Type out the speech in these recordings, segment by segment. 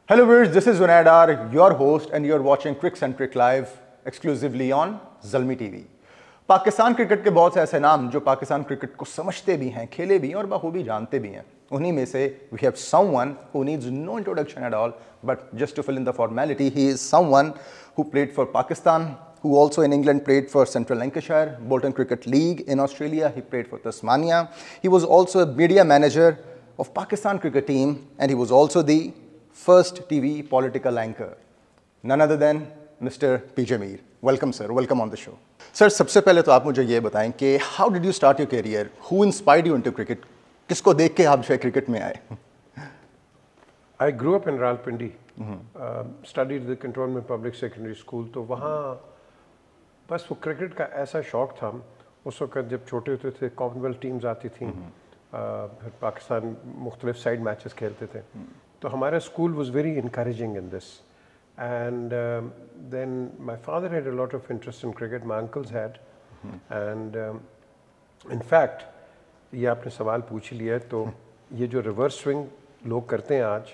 Hello viewers, this is Junaid Dar, your host, and you're watching Crickcentric Live exclusively on Zalmi TV. Pakistan cricket के बहुत से ऐसे नाम जो पाकिस्तान क्रिकेट को समझते भी हैं, खेले भी हैं और बखूबी जानते भी हैं. उन्हीं में से we have someone who needs no introduction at all, but just to fill in the formality, he is someone who played for Pakistan, who also in England played for Central Lancashire, Bolton Cricket League in Australia, he played for Tasmania. He was also a media manager of Pakistan cricket team, and he was also the first TV political anchor, none other than Mr. PJ Mir. Welcome sir, welcome on the show. Sir, सबसे पहले तो आप मुझे ये बताएं कि how did you start your career? Who inspired you into cricket? किसको देख के आप जो है क्रिकेट में आए? I grew up in Rawalpindi, studied the Cantonment Public Secondary School. तो वहाँ बस वो क्रिकेट का ऐसा शौक था. उस वक्त जब छोटे होते थे कॉमनवेल्थ टीम्स आती थी, फिर पाकिस्तान मुख्तलिफ साइड मैचेस खेलते थे. तो हमारा school was very encouraging in this, and then my father had a lot of interest in cricket. My uncles had, and in fact, ये आपने सवाल पूछ लिया तो ये जो रिवर्स स्विंग लोग करते हैं आज,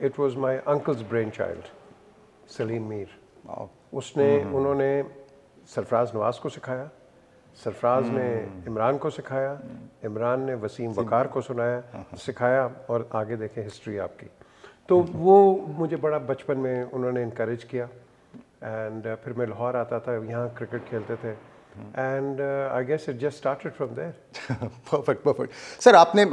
it was my uncle's brainchild, Salim Mir. उन्होंने सरफराज नवाज को सिखाया, सरफराज ने इमरान को सिखाया, इमरान ने वसीम वकार को सिखाया और आगे देखें हिस्ट्री आपकी. तो वो मुझे बड़ा बचपन में उन्होंने इनकरेज किया, एंड फिर मैं लाहौर आता था, यहाँ क्रिकेट खेलते थे, and I guess it just started from there. Perfect. Sir, आपने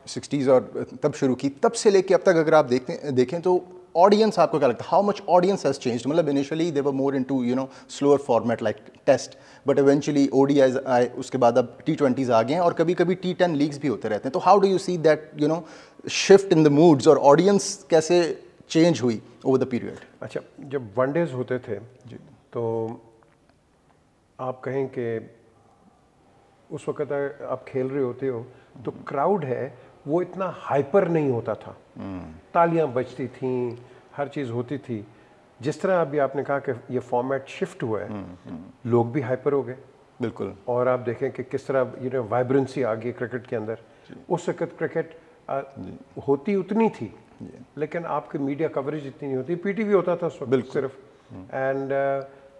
60s और तब शुरू की, तब से लेके अब तक अगर आप देखें तो ऑडियंस आपको क्या लगता है? How much audience has changed? मतलब initially they were more into slower format like test, but eventually ODIs आए, उसके बाद अब T20s आ गए हैं और कभी कभी T10 लीग्स भी होते रहते हैं. तो how do you see that shift in the moods और ऑडियंस कैसे चेंज हुई ओवर द पीरियड? अच्छा, जब वनडेज होते थे जी, तो आप कहें कि उस वक्त आप खेल रहे होते हो तो क्राउड है वो इतना हाइपर नहीं होता था. तालियां बजती थीं, हर चीज़ होती थी. जिस तरह अभी आपने कहा कि ये फॉर्मेट शिफ्ट हुआ है, लोग भी हाइपर हो गए. बिल्कुल. और आप देखें कि किस तरह वाइब्रेंसी आ गई क्रिकेट के अंदर. उस वक्त क्रिकेट होती उतनी थी, लेकिन आपकी मीडिया कवरेज इतनी नहीं होती. पीटीवी होता था उस वक्त सिर्फ. एंड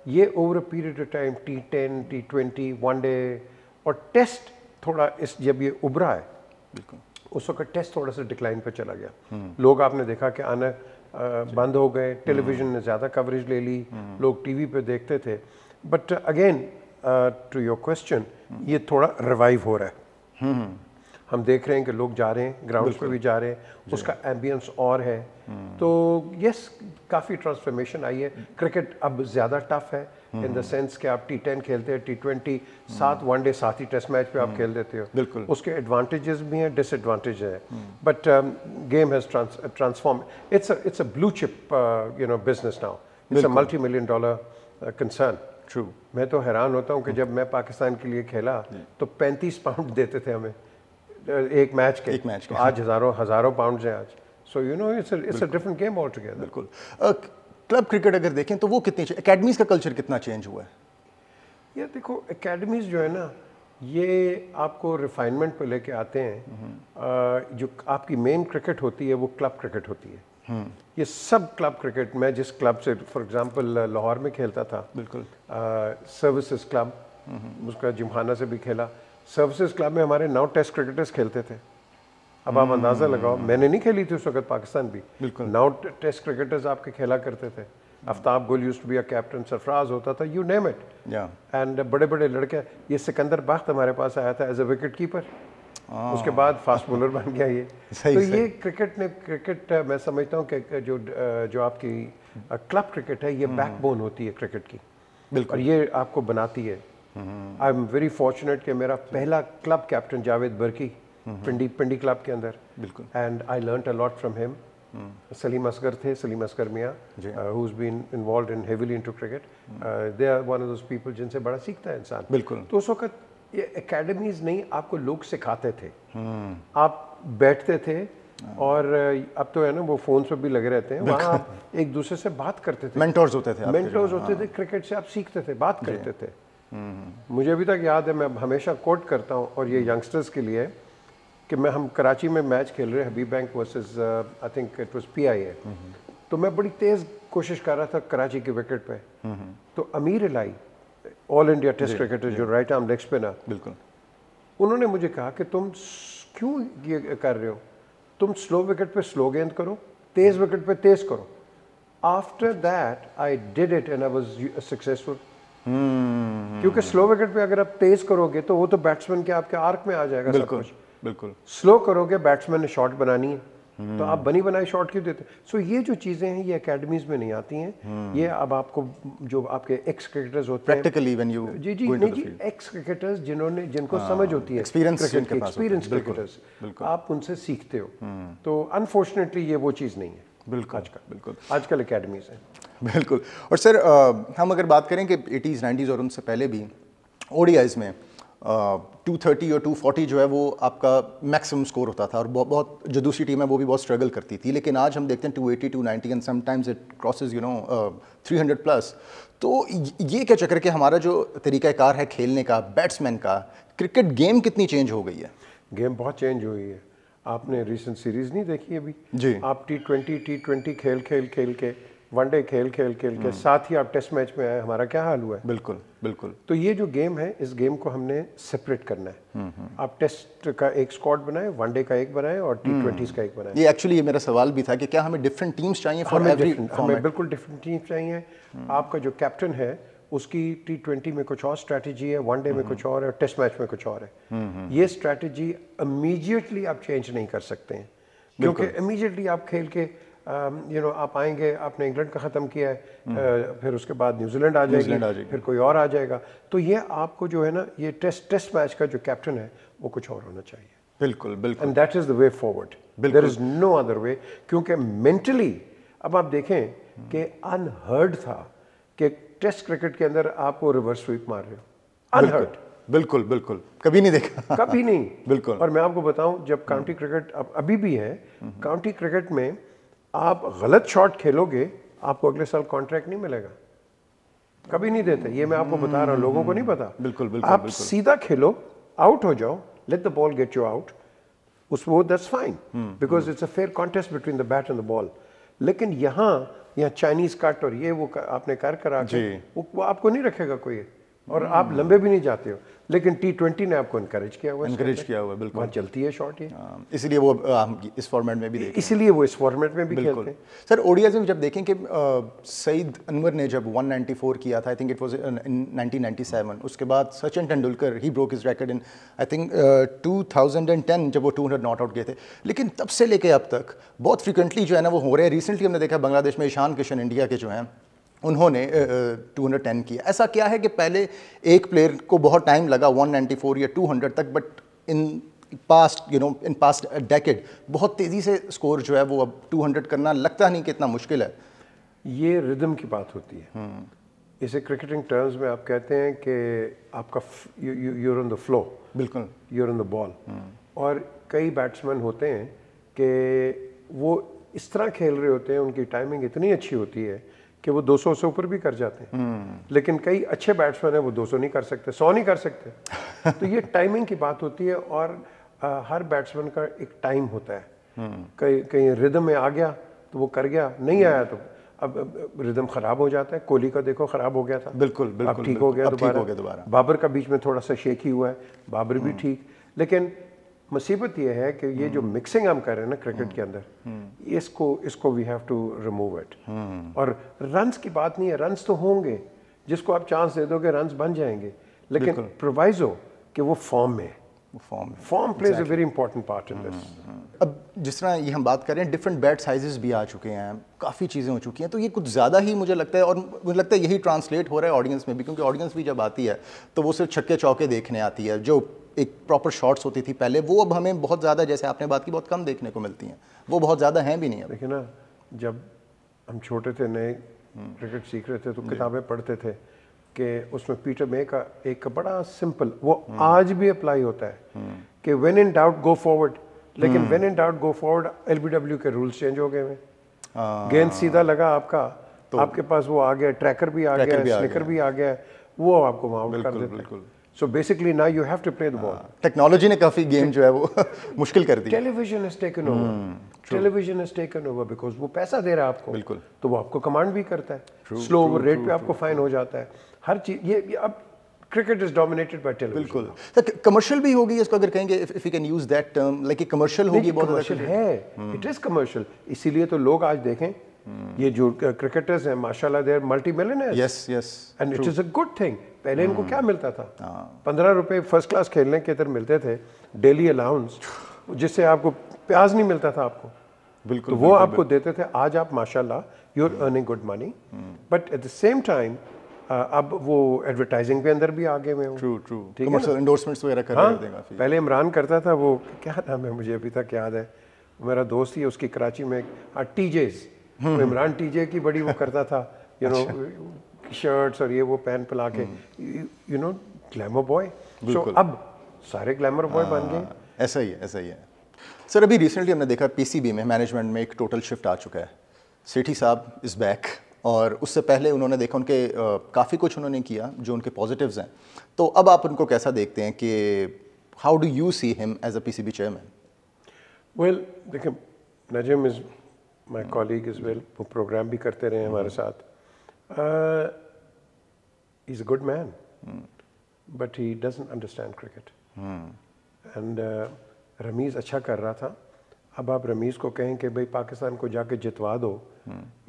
ये over a period of time T10, T20, one day और टेस्ट थोड़ा जब ये उभरा है, बिल्कुल उस वक्त टेस्ट थोड़ा सा डिक्लाइन पे चला गया. लोग आपने देखा कि आना बंद हो गए, टेलीविज़न ने ज़्यादा कवरेज ले ली, लोग टीवी पे देखते थे. But again to your question, ये थोड़ा रिवाइव हो रहा है. हम देख रहे हैं कि लोग जा रहे हैं, ग्राउंड पे भी जा रहे हैं, उसका एम्बियंस और है. तो यस, काफ़ी ट्रांसफॉर्मेशन आई है. क्रिकेट अब ज़्यादा टफ है इन द सेंस कि आप T10 खेलते हैं, T20 साथ वनडे साथ ही टेस्ट मैच पे आप खेल देते हो. बिल्कुल. उसके एडवांटेजेस भी हैं, डिसएडवांटेज है. But game has transform. It's a blue chip business now. It's a $multi-million concern. True. मैं तो हैरान होता हूँ कि जब मैं पाकिस्तान के लिए खेला तो 35 पाउंड देते थे हमें एक मैच के. तो आज हज़ारों पाउंड हैं आज. So it's a different game all together. बिल्कुल. क्लब क्रिकेट अगर देखें तो वो कितनी, एकेडमीज़ का कल्चर कितना चेंज हुआ है? ये देखो, एकेडमीज़ जो है ना, ये आपको रिफाइनमेंट पे लेके आते हैं. जो आपकी मेन क्रिकेट होती है वो क्लब क्रिकेट होती है. ये सब क्लब क्रिकेट, मैं जिस क्लब से फॉर एग्जांपल लाहौर में खेलता था, बिल्कुल सर्विसेज क्लब, उसका जिमखाना से भी खेला. सर्विसेज क्लब में हमारे 9 टेस्ट क्रिकेटर्स खेलते थे. अब आप अंदाज़ा लगाओ, मैंने नहीं खेली थी उस वक्त पाकिस्तान भी. 9 टेस्ट क्रिकेटर्स आपके खेला करते थे. Aftab Gul used to be a captain, Sarfaraz होता था, यू नेम इट. एंड बड़े बड़े लड़के. ये सिकंदर बख्त हमारे पास आया था एज अ विकेट कीपर, उसके बाद फास्ट बॉलर बन गया ये. तो ये क्रिकेट मैं समझता हूँ कि जो आपकी क्लब क्रिकेट है, ये बैकबोन होती है क्रिकेट की. बिल्कुल. और ये आपको बनाती है. आई एम वेरी फॉर्चुनेट कि मेरा पहला club captain Javed Barki, Pindi club के अंदर. बिल्कुल. And I learned a lot from him. Saleem Asghar थे, सलीम असगर मियाँ, who's been involved in heavily into cricket. They are one of those people जिनसे बड़ा सीखता है इंसान. बिल्कुल. तो उस वक्त ये एकेडमीज नहीं, आपको लोग सिखाते थे. आप बैठते थे और अब तो है ना वो फोन पे भी लगे रहते हैं. वहाँ आप एक दूसरे से बात करते थे. मेंटोर्स होते थे. क्रिकेट से आप सीखते थे, बात करते थे. मुझे अभी तक याद है, मैं हमेशा कोट करता हूँ और ये यंगस्टर्स के लिए, कि हम कराची में मैच खेल रहे हैं, Habib bank versus I think it was PIA. तो मैं बड़ी तेज़ कोशिश कर रहा था कराची के विकेट पे, तो अमीर इलाई ऑल इंडिया टेस्ट क्रिकेटर जो राइट आर्म लेग स्पिनर, बिल्कुल, उन्होंने मुझे कहा कि तुम क्यों ये कर रहे हो, तुम स्लो विकेट पे स्लो गेंद करो, तेज़ विकेट पे तेज़ करो। After that I did it and I was successful. क्योंकि स्लो विकेट पे अगर आप तेज करोगे तो वो तो बैट्समैन के आपके आर्क में आ जाएगा सब कुछ। बिल्कुल स्लो करोगे, बैट्समैन ने शॉट बनानी है, तो आप बनी बनाई शॉट क्यों देते? सो ये जो चीजें हैं ये एकेडमीज में नहीं आती हैं। ये अब आपको जो आपके एक्स क्रिकेटर्स होते हैं प्रैक्टिकली व्हेन यू जी जी नहीं जी, एक्स क्रिकेटर्स जिनको समझ होती है एक्सपीरियंस क्रिकेटर्स, आप उनसे सीखते हो। तो अनफॉर्चुनेटली ये वो चीज़ नहीं है बिल्कुल बिल्कुल आजकल एकेडमीज हैं। बिल्कुल। और सर हम अगर बात करें कि 80s 90s और उनसे पहले भी ओडीआईज में 230 और 240 जो है वो आपका मैक्सिमम स्कोर होता था, और बहुत जो दूसरी टीम है वो भी बहुत स्ट्रगल करती थी। लेकिन आज हम देखते हैं 280 290 and sometimes it crosses 300 plus. तो ये क्या चक्कर कि हमारा जो तरीक़ाकार है खेलने का, बैट्समैन का, क्रिकेट गेम कितनी चेंज हो गई है? गेम बहुत चेंज हुई है। आपने रिसेंट सीरीज नहीं देखी अभी जी? आप T20 खेल के वनडे खेल के साथ ही आप टेस्ट मैच में आए, हमारा क्या हाल हुआ है? बिल्कुल बिल्कुल। तो ये जो गेम है, इस गेम को हमने सेपरेट करना है। आप टेस्ट का एक स्क्वाड बनाए, वनडे का एक बनाए और T20s का एक बनाए। ये एक्चुअली ये मेरा सवाल भी था कि क्या हमें डिफरेंट टीम्स चाहिए फॉर एवरी फॉर्मेट? हमें बिल्कुल डिफरेंट टीम्स चाहिए। आपका जो कैप्टन है उसकी T20 में कुछ और स्ट्रैटेजी है, वनडे में कुछ और है, टेस्ट मैच में कुछ और है। ये स्ट्रैटेजी इमीडिएटली आप चेंज नहीं कर सकते हैं, क्योंकि इमीडिएटली आप खेल के आप आएंगे, आपने इंग्लैंड का ख़त्म किया है, फिर उसके बाद न्यूजीलैंड आ जाएगी, फिर कोई और आ जाएगा। तो ये आपको जो है ना, ये टेस्ट मैच का जो कैप्टन है वो कुछ और होना चाहिए। बिल्कुल बिल्कुल। And that is the way forward, there is no other way. क्योंकि मेंटली अब आप देखें कि अनहर्ड था कि टेस्ट क्रिकेट के अंदर आप वो रिवर्स स्वीप मार रहे हो, अनहर्ड। बिल्कुल बिल्कुल, कभी नहीं देखा। कभी नहीं। बिल्कुल। और मैं आपको बताऊं, जब काउंटी क्रिकेट अभी भी है, काउंटी क्रिकेट में आप गलत शॉट खेलोगे, आपको अगले साल कॉन्ट्रैक्ट नहीं मिलेगा, कभी नहीं देते। ये मैं आपको बता रहा हूँ, लोगों को नहीं पता। बिल्कुल बिल्कुल। आप सीधा खेलो, आउट हो जाओ, let the ball get you out, उसको that's fine, because it's a fair contest between the bat and the ball. लेकिन यहाँ चाइनीज कट और ये वो आपने कर के वो आपको नहीं रखेगा कोई, और आप लंबे भी नहीं जाते हो। लेकिन T20 ने आपको इनकरेज किया हुआ है, बिल्कुल। वहाँ चलती है शॉट ये, इसलिए वो इस फॉर्मेट में भी देखते हैं, इसलिए वो इस फॉर्मेट में भी खेलते हैं। सर ओडीआईज में जब देखें कि सईद अनवर ने जब 194 किया था, आई थिंक इट वाज इन 1997, उसके बाद Sachin Tendulkar he broke his record in I think 2010 जब वो 200 नॉट आउट गए थे। लेकिन तब से लेके अब तक बहुत फ्रिक्वेंटली जो है ना वो हो रहे हैं। रिसेंटली हमने देखा बांग्लादेश में ईशान किशन इंडिया के जो हैं उन्होंने 210 किया। ऐसा क्या है कि पहले एक प्लेयर को बहुत टाइम लगा 194 या 200 तक, बट इन पास्ट डेकेड बहुत तेज़ी से स्कोर जो है वो अब 200 करना लगता नहीं कि इतना मुश्किल है। ये रिदम की बात होती है। इसे क्रिकेटिंग टर्म्स में आप कहते हैं कि आपका यूर ऑन द फ्लो, बिल्कुल यूर ऑन द बॉल। और कई बैट्समैन होते हैं कि वो इस तरह खेल रहे होते हैं, उनकी टाइमिंग इतनी अच्छी होती है कि वो 200 से ऊपर भी कर जाते हैं। लेकिन कई अच्छे बैट्समैन हैं वो 200 नहीं कर सकते, 100 नहीं कर सकते। तो ये टाइमिंग की बात होती है, और हर बैट्समैन का एक टाइम होता है। कहीं रिदम में आ गया तो वो कर गया, नहीं आया तो अब रिदम खराब हो जाता है। कोहली का देखो खराब हो गया था, बिल्कुल बिल्कुल, अब ठीक हो गया दोबारा। बाबर का बीच में थोड़ा सा शेक ही हुआ है, बाबर भी ठीक। लेकिन मुसीबत ये है कि ये जो मिक्सिंग हम कर रहे हैं ना क्रिकेट के अंदर, इसको we have to remove it. और रन्स की बात नहीं है, रन्स तो होंगे, जिसको आप चांस दे दोगे रन्स बन जाएंगे, लेकिन प्रोवाइजो कि वो फॉर्म में, form plays a very important part in this. अब जिस तरह ये हम बात करें, डिफरेंट बैट साइजेस भी आ चुके हैं, काफ़ी चीज़ें हो चुकी हैं, तो ये कुछ ज़्यादा ही मुझे लगता है, और मुझे लगता है यही ट्रांसलेट हो रहा है ऑडियंस में भी, क्योंकि ऑडियंस भी जब आती है तो वो सिर्फ छक्के चौके देखने आती है। जो एक प्रॉपर शॉट्स होती थी पहले, वो अब हमें बहुत ज़्यादा, जैसे आपने बात की, बहुत कम देखने को मिलती हैं, वो बहुत ज़्यादा हैं भी नहीं अब। देखिए ना, जब हम छोटे थे, नए क्रिकेट सीख रहे थे, तो किताबें पढ़ते थे कि उसमें पीटर मे का एक बड़ा सिंपल, वो आज भी अप्लाई होता है कि when in doubt go forward. लेकिन when in doubt go forward, LBW के रूल्स चेंज हो गए हैं। गेंद सीधा लगा आपका, तो आपके पास वो आ गया, ट्रैकर भी आ गया, स्निकर भी आ गया, वो आपको आउट कर देता है। So basically now you have to play the ball. Technology ने काफ़ी गेम जो है वो मुश्किल कर दी। Television has taken over. Television has taken over because वो पैसा दे रहा है आपको, बिल्कुल, तो वो आपको कमांड भी करता है, स्लो ओवर रेट पे आपको फाइन हो जाता है, हर चीज ये अब cricket is dominated by television. बिल्कुल। तो कमर्शियल भी होगी इसको अगर कहेंगे, if you can use that term, like commercial होगी, बहुत कमर्शियल है, इट इज कमर्शियल, इसीलिए तो लोग आज देखें ये जो क्रिकेटर्स हैं माशाल्लाह they are multi millionaires. Yes yes, and it is a good thing. पहले इनको क्या मिलता था, 15 रुपए फर्स्ट क्लास खेलने के इधर मिलते थे, डेली अलाउंस, जिससे आपको प्याज नहीं मिलता था आपको, बिल्कुल, तो वो आपको देते थे। आज आप माशाल्लाह you are earning good money, but at the same time अब वो एडवर्टाइजिंग के अंदर भी आगे हुए हैं। ट्रू ट्रू, कमर्शियल एंडोर्समेंट्स वगैरह कर रहे होते हैं काफी। पहले इमरान करता था, वो क्या नाम है मुझे अभी तक याद है, मेरा दोस्त ही है उसकी कराची में, टीजेस, इमरान टीजे की बड़ी वो करता था, यू नो शर्ट्स और ये वो पहन पिला के, यू नो ग्लैमर बॉय। सो अब सारे ग्लैमर बॉय बन गए। ऐसा ही है, ऐसा ही है सर। अभी रिसेंटली हमने देखा पीसीबी में मैनेजमेंट में एक टोटल शिफ्ट आ चुका है, सेठी साहब इज बैक, और उससे पहले उन्होंने देखा उनके काफ़ी कुछ उन्होंने किया जो उनके पॉजिटिव्स हैं। तो अब आप उनको कैसा देखते हैं कि how do you see him as a PCB chairman? Well देखिए, Najam is my colleague is well, वो प्रोग्राम भी करते रहे हमारे साथ। Is a good man, but he doesn't understand cricket. And Ramiz अच्छा कर रहा था। अब आप रमीज़ को कहें कि भाई पाकिस्तान को जाके जितवा दो,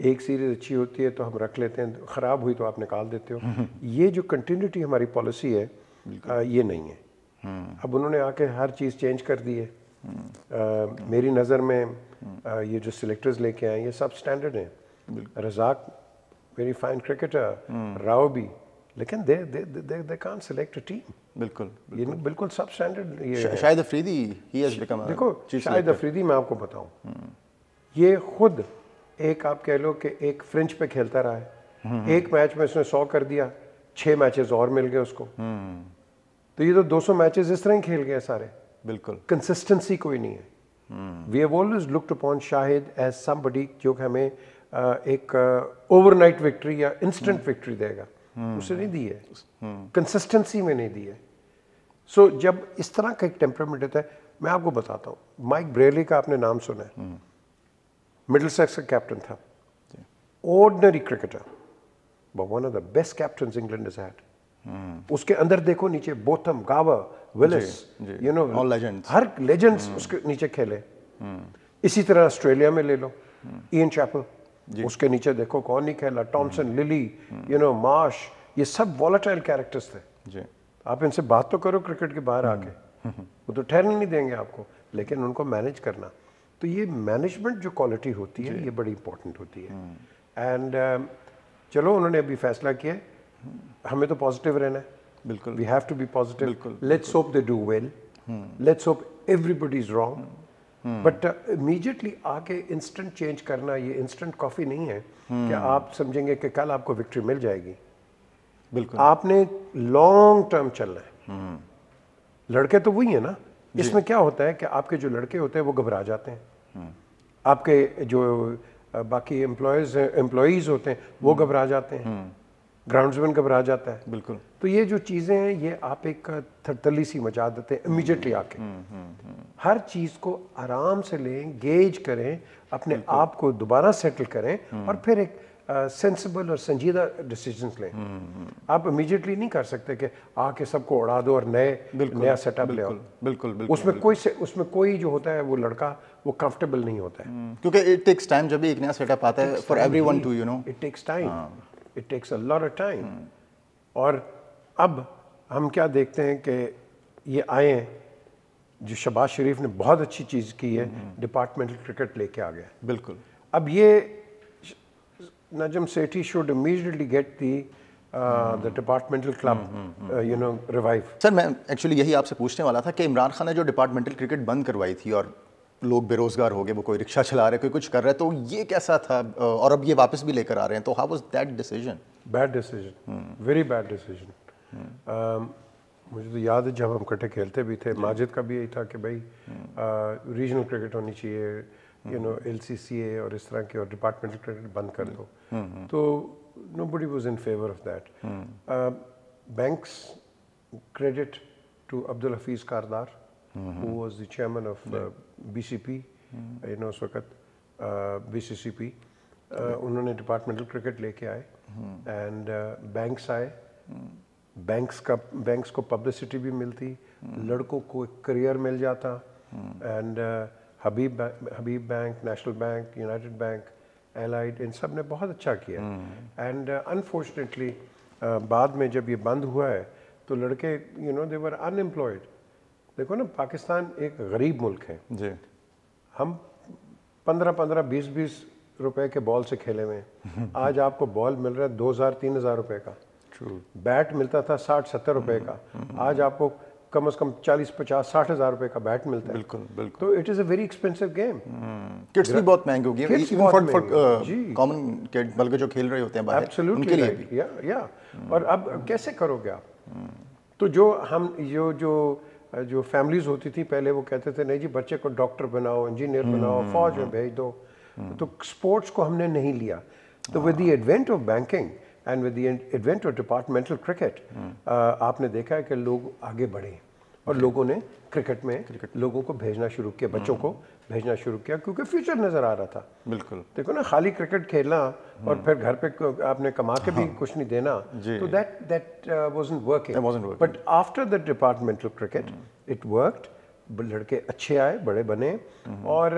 एक सीरीज अच्छी होती है तो हम रख लेते हैं, ख़राब हुई तो आप निकाल देते हो, ये जो कंटिन्यूटी हमारी पॉलिसी है ये नहीं है। अब उन्होंने आके हर चीज़ चेंज कर दी है। मेरी नज़र में ये जो सिलेक्टर्स लेके आए ये सब स्टैंडर्ड हैं। Razzaq very fine cricketer, Rao भी, लेकिन they can't select a team. बिल्कुल, ये बिल्कुल सब स्टैंडर्ड। ये Shahid Afridi, he has become, देखो शाहिद अफरीदी, मैं आपको बताऊं, ये खुद एक आप कह लो कि एक फ्रिंज पे खेलता रहा है, एक मैच में उसने 100 कर दिया, 6 मैचेस और मिल गए उसको, तो ये तो 200 मैचेस इस तरह ही खेल गए सारे। बिल्कुल, कंसिस्टेंसी कोई नहीं है। We have always looked upon Shahid as somebody जो कि हमें एक ओवरनाइट विक्ट्री या इंस्टेंट विक्ट्री देगा, उसे नहीं दी है, कंसिस्टेंसी में नहीं दी है। सो जब इस तरह का एक टेम्परामेंट होता है, मैं आपको बताता हूँ, माइक ब्रेयली का आपने नाम सुना है, मिडलसेक्स का कैप्टन था, ordinary cricketer, but one of the best captains England has had. उसके अंदर देखो नीचे Botham, Gower, Willis, you know all legends, हर लेजेंड्स उसके नीचे खेले। इसी तरह ऑस्ट्रेलिया में ले लो, इयन चैपल, उसके नीचे देखो कौन नहीं खेला, Thomson, lily, you know Marsh, ये सब वॉलेटाइल कैरेक्टर्स थे जी। आप इनसे बात तो करो क्रिकेट के बाहर आके, वो तो ठहरने नहीं देंगे आपको, लेकिन उनको मैनेज करना, तो ये मैनेजमेंट जो क्वालिटी होती है ये बड़ी इंपॉर्टेंट होती है। एंड चलो उन्होंने अभी फैसला किया, हमें तो पॉजिटिव रहना है, बिल्कुल, we have to be positive, let's hope they do well, let's hope everybody is wrong, but immediately आके इंस्टेंट चेंज करना, ये इंस्टेंट कॉफी नहीं है कि आप समझेंगे कि कल आपको विक्ट्री मिल जाएगी। बिल्कुल, आपने लॉन्ग टर्म चलना है। लड़के तो वही है ना, इसमें क्या होता है कि आपके जो लड़के होते हैं वो घबरा जाते हैं, आपके जो बाकी एम्प्लॉयज होते हैं वो घबरा जाते हैं, ग्राउंड्समैन घबरा जाता है। बिल्कुल, तो ये जो चीज़ें हैं ये आप एक थरथली सी मचा देते हैं इमीडिएटली आके। हर चीज़ को आराम से लें, गेज करें, अपने आप को दोबारा सेटल करें और फिर एक सेंसिबल और संजीदा डिसीजंस लें। आप इमीडिएटली नहीं कर सकते कि आके सबको उड़ा दो और नया सेटअप ले आओ। बिल्कुल, उसमें कोई जो होता है वो लड़का वो कंफर्टेबल नहीं होता है, क्योंकि इट टेक्स टाइम। जब भी एक नया सेटअप आता है for everyone too, you know, it takes time, it takes a lot of time. और अब हम क्या देखते हैं कि ये आए हैं, जो शहबाज शरीफ ने बहुत अच्छी चीज़ की है, डिपार्टमेंटल क्रिकेट लेके आ गया। बिल्कुल, अब ये Najam Sethi should immediately get the departmental club you know revive. Sir मैं एक्चुअली यही आपसे पूछने वाला था कि इमरान खान ने जो डिपार्टमेंटल क्रिकेट बंद करवाई थी और लोग बेरोजगार हो गए, वो कोई रिक्शा चला रहे, कोई कुछ कर रहे, तो ये कैसा था? और अब ये वापस भी लेकर आ रहे हैं, तो how was that decision? Bad decision, very bad decision. मुझे तो याद है जब हम इकट्ठे खेलते भी थे, माजिद का भी यही था कि भाई रीजनल क्रिकेट होनी चाहिए, यू नो LCCA और इस तरह के, और डिपार्टमेंटल क्रिकेट बंद कर दो। तो nobody was in favour of that. Banks credit to Abdul Hafeez Kardar, who was the chairman of BCP, उस वक्त BCCP, उन्होंने डिपार्टमेंटल क्रिकेट लेके आए एंड बैंक्स आए, बैंक्स को पब्लिसिटी भी मिलती, लड़कों को एक करियर मिल जाता and Habib Bank, National Bank, United Bank, Allied, इन सब ने बहुत अच्छा किया एंड अनफॉर्चुनेटली बाद में जब ये बंद हुआ है तो लड़के दे वर अनएम्प्लॉयड। देखो ना, पाकिस्तान एक गरीब मुल्क है जी, हम 15-15, 20-20 रुपए के बॉल से खेले हुए हैं। आज आपको बॉल मिल रहा है 2,000-3,000 रुपए का, बैट मिलता था 60-70 रुपए का, आज आपको कम से कम 40-50-60 हज़ार रुपए का बैट मिलता है। बिल्कुल बिल्कुल। तो it is a very expensive game. Kits भी बहुत महंगे हो गए, Kits इवन बहुत फॉर महंगे, कॉमन किड, बल्कि जो खेल रहे होते हैं बाहर, उनके लिए भी। या और अब कैसे करोगे आप? तो जो फैमिलीज होती थी पहले, वो कहते थे नहीं जी बच्चे को डॉक्टर बनाओ, इंजीनियर बनाओ, फौज में भेज दो, तो स्पोर्ट्स को हमने नहीं लिया। तो with the advent of banking and with the advent of departmental cricket, आपने देखा है कि लोग आगे बढ़े और लोगों ने क्रिकेट में लोगों को भेजना शुरू किया, बच्चों को भेजना शुरू किया, क्योंकि फ्यूचर नजर आ रहा था। बिल्कुल। देखो ना, खाली क्रिकेट खेलना और फिर घर पे आपने कमा के भी कुछ नहीं देना, तो that wasn't working. But after the departmental cricket it worked, लड़के अच्छे आए, बड़े बने, और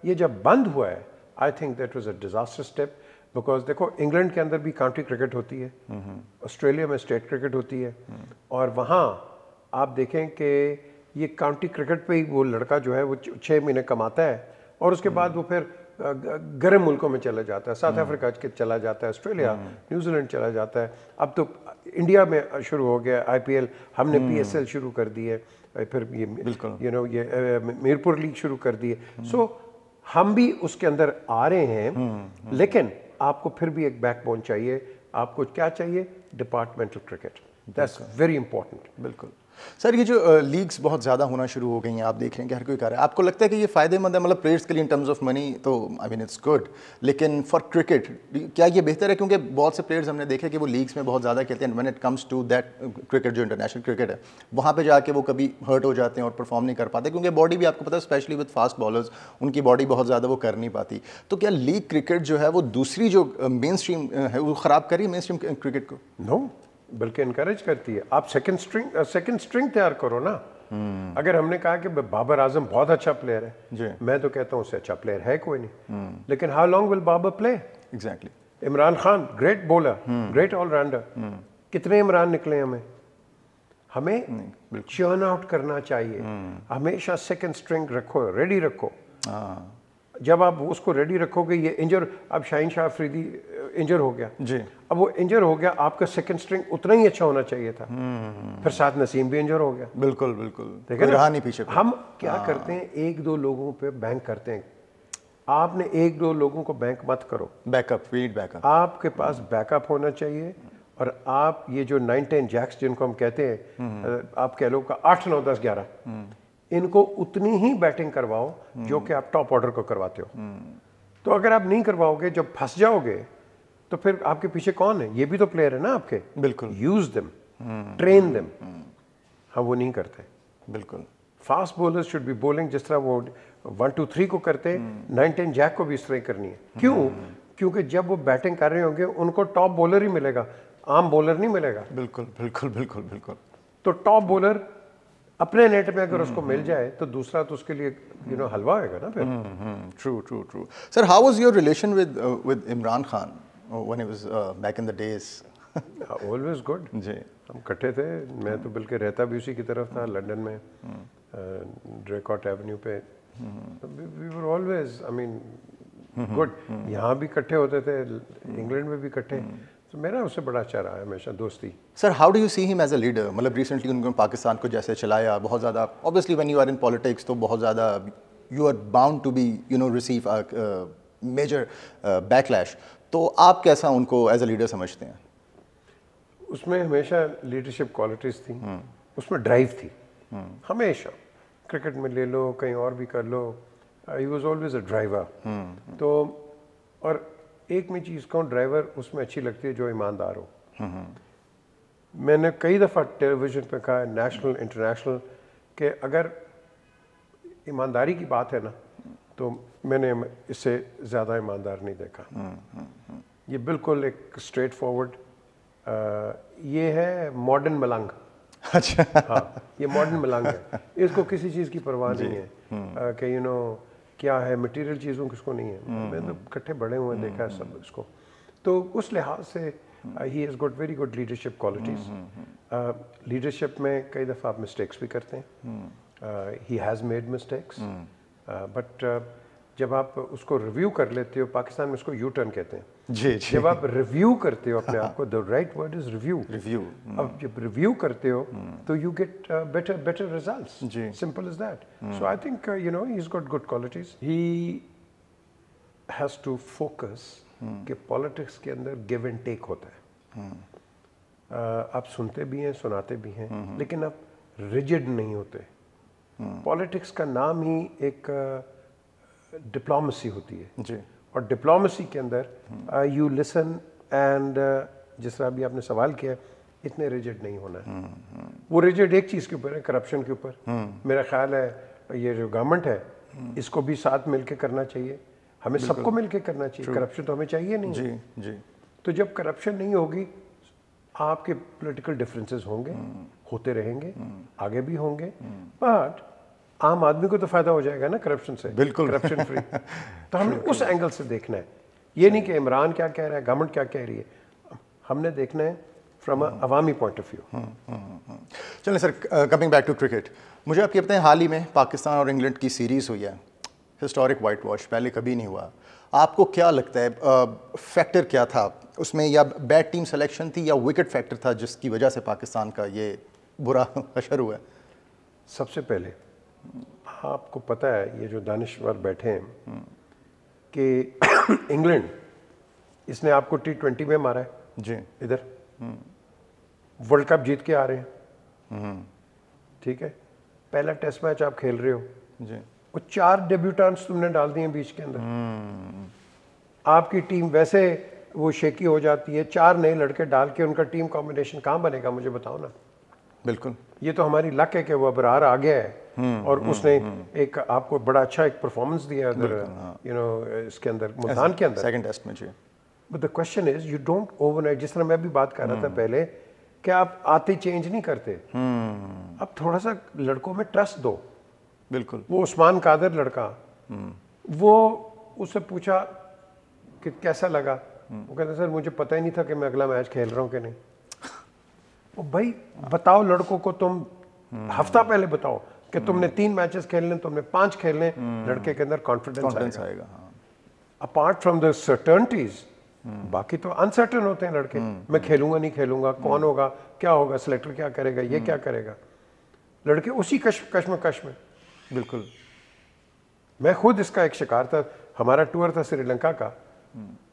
ये जब बंद हुआ है, I think that was a disaster step, because देखो इंग्लैंड के अंदर भी काउंटी क्रिकेट होती है, ऑस्ट्रेलिया में स्टेट क्रिकेट होती है, और वहाँ आप देखें कि ये काउंटी क्रिकेट पे ही वो लड़का जो है वो 6 महीने कमाता है और उसके बाद वो फिर गर्म मुल्कों में चला जाता है, साउथ अफ्रीका के चला जाता है, ऑस्ट्रेलिया, न्यूजीलैंड चला जाता है। अब तो इंडिया में शुरू हो गया IPL, हमने PSL शुरू कर दी है, फिर ये मीरपुर लीग शुरू कर दी है। सो हम भी उसके अंदर आ रहे हैं, लेकिन आपको फिर भी एक बैकबोन चाहिए। आपको क्या चाहिए? Departmental cricket, that's very important. बिल्कुल सर, ये जो लीग्स बहुत ज़्यादा होना शुरू हो गई हैं, आप देख रहे हैं कि हर कोई कर रहा है, आपको लगता है कि ये फ़ायदेमंद है? मतलब प्लेयर्स के लिए इन टर्म्स ऑफ मनी तो आई मीन इट्स गुड, लेकिन फॉर क्रिकेट क्या ये बेहतर है? क्योंकि बहुत से प्लेयर्स हमने देखे कि वो लीग्स में बहुत ज़्यादा खेलते हैं, when it comes to that cricket जो इंटरनेशनल क्रिकेट है, वहाँ पर जाके वो कभी हर्ट हो जाते हैं और परफॉर्म नहीं कर पाते, क्योंकि बॉडी भी आपको पता है, स्पेशली विद फास्ट बॉलर्स, उनकी बॉडी बहुत ज़्यादा वो कर नहीं पाती। तो क्या लीग क्रिकेट जो है वो दूसरी जो मेन स्ट्रीम है वो ख़राब कर रही है मेन स्ट्रीम क्रिकेट को? नो, बल्कि इनकरेज करती है। आप सेकंड स्ट्रिंग तैयार करो ना। अगर हमने कहा कि बाबर आजम बहुत अच्छा प्लेयर है जी, मैं तो कहता हूँ उससे अच्छा प्लेयर है कोई नहीं, लेकिन how long will Babar play? Exactly. Imran Khan great bowler, great allrounder, कितने इमरान निकले हमें चर्न आउट करना चाहिए। हमेशा सेकंड स्ट्रिंग रखो, रेडी रखो। जब आप उसको रेडी रखोगे, ये इंजर, अब शाहीन शाह अफरीदी इंजर हो गया जी, अब वो इंजर हो गया, आपका सेकंड स्ट्रिंग उतना ही अच्छा होना चाहिए था। फिर साथ नसीम भी इंजर हो गया। बिल्कुल बिल्कुल, देखा रहा नहीं पीछे। हम क्या करते हैं, 1-2 लोगों पे बैंक करते हैं। आपने 1-2 लोगों को बैंक मत करो, बैकअप, फीड बैकअप। आपके पास बैकअप होना चाहिए। और आप ये जो 9-10 जैक्स जिनको हम कहते हैं, आप कह लो का 8, 9, 10, 11, इनको उतनी ही बैटिंग करवाओ जो कि आप टॉप ऑर्डर को करवाते हो। तो अगर आप नहीं करवाओगे, जब फंस जाओगे, तो फिर आपके पीछे कौन है? ये भी तो प्लेयर है ना आपके। बिल्कुल। Use them, train them. हम वो नहीं करते। बिल्कुल। Fast bowlers should be bowling जिस तरह वो 1, 2, 3 को करते, 9-10 जैक को भी इस तरह ही करनी है। क्यों? क्योंकि जब वो बैटिंग कर रहे होंगे उनको टॉप बॉलर ही मिलेगा, आम बॉलर नहीं मिलेगा। बिल्कुल बिल्कुल बिल्कुल बिल्कुल। तो टॉप बॉलर अपने नेट में अगर उसको मिल जाए तो दूसरा तो उसके लिए हलवा होएगा ना फिर। True true true. Sir, how was your relation with Imran Khan when he was back in the days? Always good ji. हम इकट्ठे थे, मैं तो बल्कि रहता भी उसी की तरफ था, लंदन में, ड्रेकॉट एवेन्यू पे। We were always, I mean, good. यहाँ भी इकट्ठे होते थे, इंग्लैंड में भी इकट्ठे, तो मेरा उससे बड़ा अच्छा रहा है हमेशा दोस्ती। Sir, how do you see him as a leader? मतलब रिसेंटली उन्होंने पाकिस्तान को जैसे चलाया, बहुत ज़्यादा, obviously when you are in politics तो बहुत ज़्यादा you are bound to be receive major backlash. तो आप कैसा उनको एज अ लीडर समझते हैं? उसमें हमेशा लीडरशिप क्वालिटीज़ थी, उसमें ड्राइव थी हमेशा। क्रिकेट में ले लो, कहीं और भी कर लो, he was always a driver. तो और एक मैं चीज़ कहूँ, ड्राइवर उसमें अच्छी लगती है जो ईमानदार हो। मैंने कई दफ़ा टेलीविज़न पे कहा, नेशनल इंटरनेशनल, कि अगर ईमानदारी की बात है ना, तो मैंने इससे ज़्यादा ईमानदार नहीं देखा। ये बिल्कुल एक स्ट्रेट फॉरवर्ड, ये है मॉडर्न मलंग। अच्छा। हाँ, ये मॉडर्न मलंग है, इसको किसी चीज़ की परवाह नहीं है कि यू नो क्या है, मटेरियल चीज़ों किसको नहीं है। मैंने तो इकट्ठे बड़े हुए देखा है सब इसको, तो उस लिहाज से he has got very good leadership qualities. Leadership में कई दफ़ा आप मिस्टेक्स भी करते हैं, he has made mistakes, but जब आप उसको रिव्यू कर लेते हो, पाकिस्तान में उसको यू टर्न कहते हैं। जी जी। जब आप रिव्यू करते हो अपने आप को, the right word is review. Review. अब जब रिव्यू करते हो तो यू गेट बेटर रिजल्ट्स। जी। Simple is that. So I think you know he is got good qualities. He has to focus कि पॉलिटिक्स के अंदर गिव एंड टेक होता है। आप सुनते भी हैं, सुनाते भी हैं, लेकिन आप रिजिड नहीं होते। पॉलिटिक्स का नाम ही एक डिप्लोमेसी होती है जी। और डिप्लोमेसी के अंदर यू लिसन एंड जिस तरह अभी आपने सवाल किया, इतने रिजिड नहीं होना है। वो रिजिड एक चीज़ के ऊपर है, करप्शन के ऊपर। मेरा ख्याल है ये जो गवर्नमेंट है इसको भी साथ मिलके करना चाहिए, हमें सबको मिलके करना चाहिए। करप्शन तो हमें चाहिए नहीं। जी जी। तो जब करप्शन नहीं होगी, आपके पॉलिटिकल डिफरेंसेस होंगे, होते रहेंगे, आगे भी होंगे, बट आम आदमी को तो फायदा हो जाएगा ना करप्शन से। बिल्कुल। Corruption free. तो हमने उस एंगल से देखना है, ये नहीं कि इमरान क्या कह रहा है, गवर्नमेंट क्या कह रही है, हमने देखना है फ्रॉम अवामी पॉइंट ऑफ व्यू। चलिए sir, coming back to cricket, मुझे आप ये बताएं, हाल ही में पाकिस्तान और इंग्लैंड की सीरीज़ हुई है, हिस्टोरिक वाइट वॉश, पहले कभी नहीं हुआ। आपको क्या लगता है फैक्टर क्या था उसमें, या बैड टीम सिलेक्शन थी या विकेट फैक्टर था जिसकी वजह से पाकिस्तान का ये बुरा असर हुआ? सबसे पहले आपको पता है, ये जो दानिश्वर बैठे हैं कि इंग्लैंड इसने आपको T20 में मारा है जी, इधर वर्ल्ड कप जीत के आ रहे हैं, ठीक है, पहला टेस्ट मैच आप खेल रहे हो जी, वो 4 डेब्यूटेंट्स तुमने डाल दिए बीच के अंदर। आपकी टीम वैसे वो शेकी हो जाती है, 4 नए लड़के डाल के उनका टीम कॉम्बिनेशन कहाँ बनेगा, मुझे बताओ ना। बिल्कुल। ये तो हमारी लक है कि वो अबरार आ गया है और उसने एक आपको बड़ा अच्छा एक परफॉर्मेंस दिया उधर, यू नो, इसके अंदर मुल्तान के अंदर सेकंड टेस्ट में। जी। But the question is you don't overnight, जिस तरह मैं भी बात कर रहा था पहले कि आप आते चेंज नहीं करते, आप थोड़ा सा लड़कों में ट्रस्ट दो। बिल्कुल। वो उस्मान कादर लड़का, वो उससे पूछा कि कैसा लगा, वो कहता सर मुझे पता ही नहीं था कि मैं अगला मैच खेल रहा हूँ कि नहीं। वो भाई बताओ लड़कों को, तुम हफ्ता पहले बताओ कि तुमने 3 मैचेस खेलने, तुमने 5 खेलने, लड़के के अंदर कॉन्फिडेंस आएगा। अपार्ट फ्रॉम द सर्टेनिटीज, बाकी तो अनसर्टन होते हैं लड़के, मैं खेलूंगा नहीं खेलूंगा, कौन होगा, क्या होगा, सिलेक्टर क्या करेगा, ये क्या करेगा, लड़के उसी कश्मकश में। बिल्कुल। मैं खुद इसका एक शिकार था, हमारा टूर था श्रीलंका का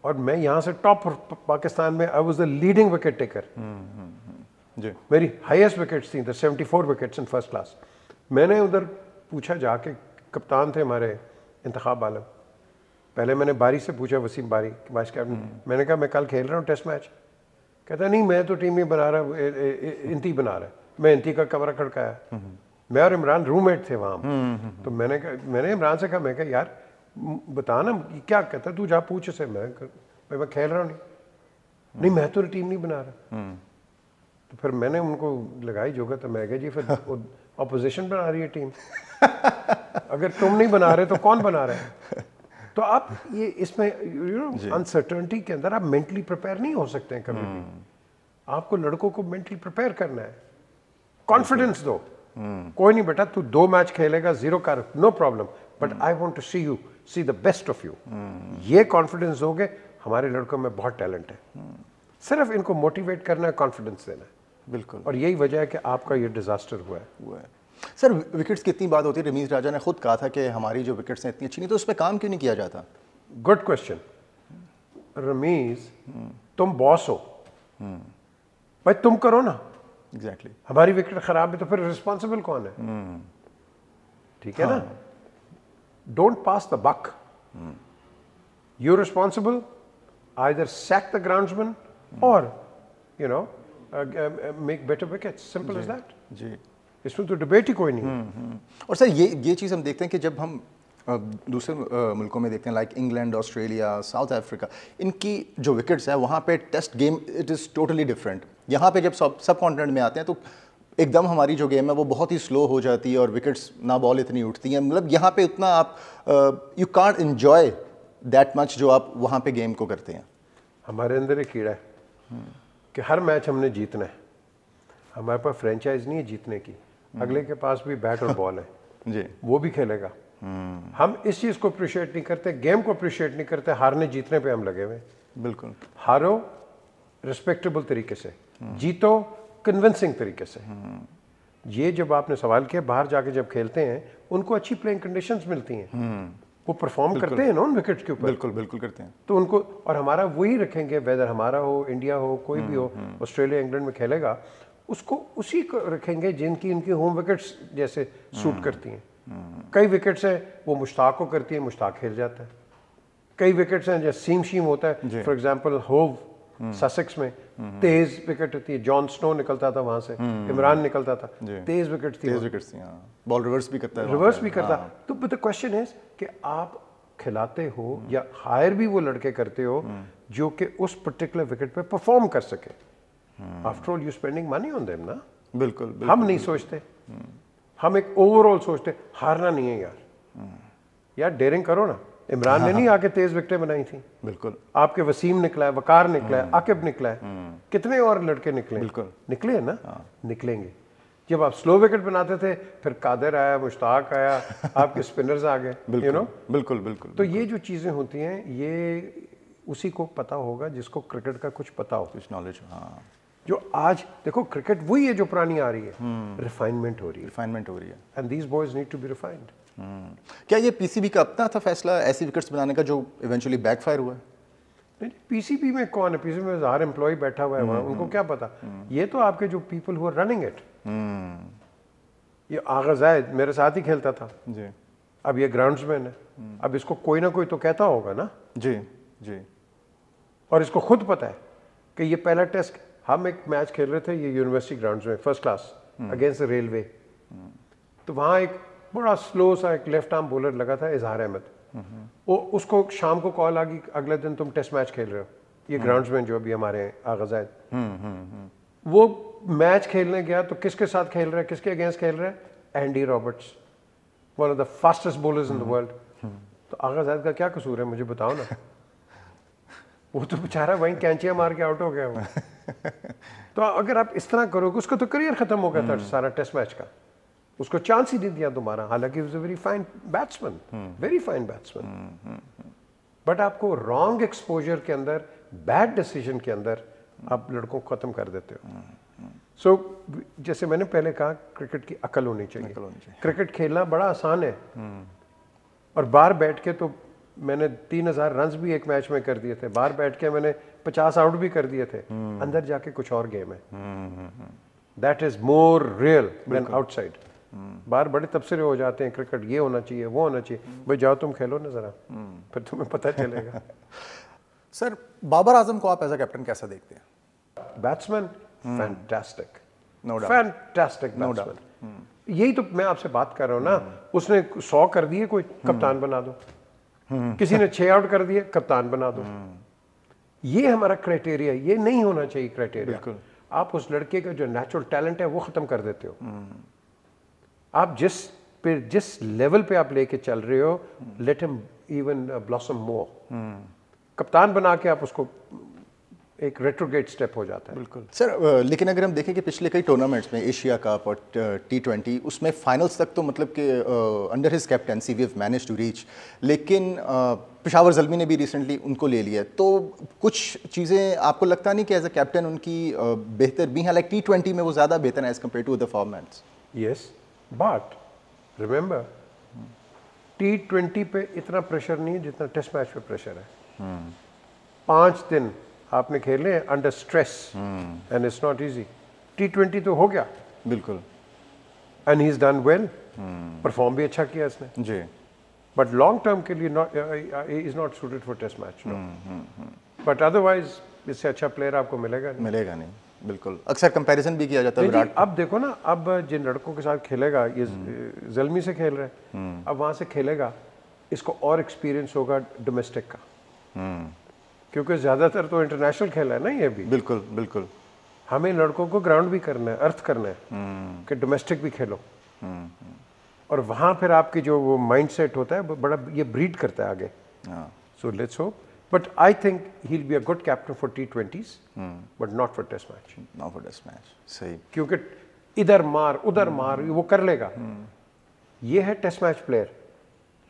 और मैं यहाँ से टॉप पाकिस्तान में, I was the leading wicket taker ji. मेरी हाईएस्ट विकेट्स थी, 74 विकेट्स इन फर्स्ट क्लास। मैंने उधर पूछा जाके, कप्तान थे हमारे इंतखाब आलम, पहले मैंने बारी से पूछा, वसीम बारी वाइस कैप्टन, मैंने कहा मैं कल खेल रहा हूँ टेस्ट मैच। कहता नहीं मैं तो टीम नहीं बना रहा, इंती बना रहा है। मैं इंती का कमरा खड़काया, मैं और इमरान रूममेट थे वहाँ। तो मैंने इमरान से कहा, मैं कहा यार बता ना क्या कहता, तू जा पूछ से। मैं खेल रहा हूँ नहीं मैं तो टीम नहीं बना रहा। तो फिर मैंने उनको लगाई जोगा, तो मैं कहा जी फिर ऑपोजिशन बना रही है टीम, अगर तुम नहीं बना रहे तो कौन बना रहा है। तो आप ये इसमें यू नो अनसर्टेनिटी के अंदर आप मेंटली प्रिपेयर नहीं हो सकते हैं कभी भी। आपको लड़कों को मेंटली प्रिपेयर करना है, कॉन्फिडेंस दो। कोई नहीं बेटा तू 2 मैच खेलेगा, 0 कर, no problem, but I want to see you see the best of you. ये कॉन्फिडेंस दोगे, हमारे लड़कों में बहुत टैलेंट है, सिर्फ इनको मोटिवेट करना है, कॉन्फिडेंस देना है। बिल्कुल। और यही वजह है कि आपका ये डिजास्टर हुआ है। सर विकेट्स की इतनी बात होती है, रमीज राजा ने खुद कहा था कि हमारी जो विकेट्स हैं इतनी अच्छी नहीं, तो उस पर काम क्यों नहीं किया जाता? गुड क्वेश्चन रमीज, तुम बॉस हो भाई, तुम करो ना। एग्जैक्टली। हमारी विकेट खराब है तो फिर रिस्पॉन्सिबल कौन है? ठीक है ना, don't pass the buck, you responsible, either sack the groundsman और you know make better wickets, simple as that. जी। इसमें तो डिबेट ही कोई नहीं है। और सर ये चीज़ हम देखते हैं कि जब हम दूसरे मुल्कों में देखते हैं like England, Australia, South Africa, इनकी जो विकेट्स है वहाँ पे test game it is totally different. यहाँ पे जब सब कॉन्टिनेंट में आते हैं तो एकदम हमारी जो गेम है वो बहुत ही स्लो हो जाती है और विकेट्स ना बॉल इतनी उठती हैं, मतलब यहाँ पे उतना आप you can't enjoy that much जो आप वहाँ पे गेम को करते हैं। हमारे अंदर एक कीड़ा है कि हर मैच हमने जीतना है। हमारे पास फ्रेंचाइज नहीं है जीतने की, अगले के पास भी बैट और बॉल है जी, वो भी खेलेगा। हम इस चीज़ को अप्रिशिएट नहीं करते, गेम को अप्रिशिएट नहीं करते, हारने जीतने पे हम लगे हुए। बिल्कुल, हारो रिस्पेक्टेबल तरीके से, जीतो कन्विंसिंग तरीके से। ये जब आपने सवाल किया, बाहर जाके जब खेलते हैं उनको अच्छी प्लेइंग कंडीशंस मिलती हैं, वो परफॉर्म करते हैं ना उन विकेट्स के ऊपर। बिल्कुल बिल्कुल करते हैं। तो उनको, और हमारा वही रखेंगे, वेदर हमारा हो, इंडिया हो, कोई भी हो, ऑस्ट्रेलिया इंग्लैंड में खेलेगा, उसको उसी को रखेंगे जिनकी इनकी होम विकेट्स जैसे सूट करती हैं। कई विकेट्स हैं वो मुश्ताक को करती है, मुश्ताक खेल जाता है। कई विकेट्स हैं जैसे सीम शीम होता है, फॉर एग्जांपल होव ससेक्स में तेज विकेट होती है, जॉन स्नो निकलता था वहां से, इमरान निकलता था, तेज विकेट थी, बॉल रिवर्स भी करता है, रिवर्स भी करता। तो द क्वेश्चन इज कि आप खिलाते हो या हायर भी वो लड़के करते हो जो कि उस पर्टिकुलर विकेट पे परफॉर्म कर सके। After all you spending money on them ना। बिल्कुल, हम नहीं सोचते, हम एक ओवरऑल सोचते हारना नहीं है यार डेयरिंग करो ना। इमरान ने नहीं आके तेज विकेटें बनाई थी, बिल्कुल, आपके वसीम निकला है, वकार निकला है, आकिब निकला है, कितने और लड़के निकले, बिल्कुल निकले है ना, निकलेंगे। जब आप स्लो विकेट बनाते थे फिर कादिर आया, मुश्ताक आया, आपके स्पिनर्स आ गए, यू नो। बिल्कुल बिल्कुल। तो ये जो चीजें होती हैं ये उसी को पता होगा जिसको क्रिकेट का कुछ पता हो, कुछ नॉलेज। हाँ, जो आज देखो क्रिकेट वही है जो पुरानी आ रही है, रिफाइनमेंट हो रही है, रिफाइनमेंट हो रही है, and these boys need to be refined. क्या ये पीसीबी का अपना था फैसला ऐसी विकेट्स बनाने का जो इवेंचुअली बैकफायर हुआ? नहीं, पीसीबी में कौन है, पीसीबी में हर एम्प्लॉय बैठा हुआ है वहाँ, उनको क्या पता। ये तो आपके जो people who are running it, ये आगा ज़ायद मेरे साथ ही खेलता था जी, अब ये ग्राउंड्समैन है, अब इसको कोई ना कोई तो कहता होगा ना जी जी, और इसको खुद पता है कि ये पहला टेस्ट, हम एक मैच खेल रहे थे ये यूनिवर्सिटी ग्राउंड्स में फर्स्ट क्लास अगेंस्ट रेलवे, तो वहाँ एक बड़ा स्लो सा एक लेफ्ट आर्म बॉलर लगा था इजहार अहमद, वो उसको शाम को कॉल आ गई अगले दिन तुम टेस्ट मैच खेल रहे हो, ये ग्राउंड्स में जो अभी हमारे आगा ज़ायद, वो मैच खेलने गया तो किसके साथ खेल रहा है, किसके अगेंस्ट खेल रहा है, Andy Roberts, one of the fastest bowlers in the world. तो आगा ज़ायद का क्या कसूर है मुझे बताओ ना, वो तो बेचारा वहीं कैंचियां मार के आउट हो गया वो। तो अगर आप इस तरह करोगे, उसका तो करियर खत्म हो गया था सारा टेस्ट मैच का, उसको चांस ही नहीं दिया दोबारा, हालांकि was a very fine batsman, very fine batsman, but आपको रॉन्ग एक्सपोजर के अंदर, बैड डिसीजन के अंदर आप लड़कों को खत्म कर देते हो। सो जैसे मैंने पहले कहा, क्रिकेट की अकल होनी चाहिए, क्रिकेट खेलना बड़ा आसान है, और बाहर बैठ के तो मैंने 3000 रन्स भी एक मैच में कर दिए थे, बाहर बैठ के मैंने 50 आउट भी कर दिए थे, अंदर जाके कुछ और गेम है, that is more real than outside. बाहर बड़े तबसरे हो जाते हैं, क्रिकेट ये होना चाहिए, वो होना चाहिए, भाई जाओ तुम खेलो ना जरा, फिर तुम्हें पता चलेगा। सर, बाबर आजम को आप एज अ कैप्टन कैसा देखते हैं? Batsman fantastic, no doubt, fantastic batsman, यही तो मैं आपसे बात कर रहा हूँ ना, उसने 100 कर दिए, कोई कप्तान बना दो, किसी ने 6 आउट कर दिए, कप्तान बना दो, ये हमारा क्राइटेरिया, ये नहीं होना चाहिए क्राइटेरिया। आप उस लड़के का जो नेचुरल टैलेंट है वो खत्म कर देते हो। आप जिस लेवल पे आप लेके चल रहे हो, लेट हिम इवन ब्लॉसम मोर, कप्तान बना के आप उसको एक रेट्रोगेट स्टेप हो जाता है। बिल्कुल सर, लेकिन अगर हम देखें कि पिछले कई टूर्नामेंट्स में, एशिया कप और T20, उसमें फाइनल्स तक तो मतलब कि under his captaincy we have manage to reach, लेकिन पेशावर ज़ल्मी ने भी रिसेंटली उनको ले लिया, तो कुछ चीज़ें आपको लगता नहीं कि एज अ कैप्टन उनकी बेहतर भी हैं, लाइक T20 में वो ज़्यादा बेहतर है as compare to other formats? Yes, but remember T20 पे इतना प्रेशर नहीं है जितना टेस्ट मैच पे प्रेशर है। 5 दिन आपने खेले under stress and it's not easy. T20 तो हो गया, बिल्कुल, and he is done well, perform भी अच्छा किया इसने जी, बट लॉन्ग टर्म के लिए is not suited for test match, but otherwise इससे अच्छा प्लेयर आपको मिलेगा नहीं। बिल्कुल, अक्सर कंपैरिजन भी किया जाता है विराट। अब देखो ना, अब जिन लड़कों के साथ खेलेगा, ये ज़ल्मी से खेल रहे हैं, अब वहां से खेलेगा इसको और एक्सपीरियंस होगा डोमेस्टिक का, क्योंकि ज़्यादातर तो इंटरनेशनल खेल है ना ये भी। बिल्कुल बिल्कुल। हमें लड़कों को ग्राउंड भी करना है, अर्थ करना है कि डोमेस्टिक भी खेलो। और वहाँ फिर आपकी जो वो माइंड सेट होता है वो बड़ा ये ब्रीड करता है आगे। So let's hope, but I think he will be a good captain for T20s, but not for test match. Not for test match, सही। क्योंकि इधर मार उधर मार वो कर लेगा। ये है टेस्ट मैच प्लेयर,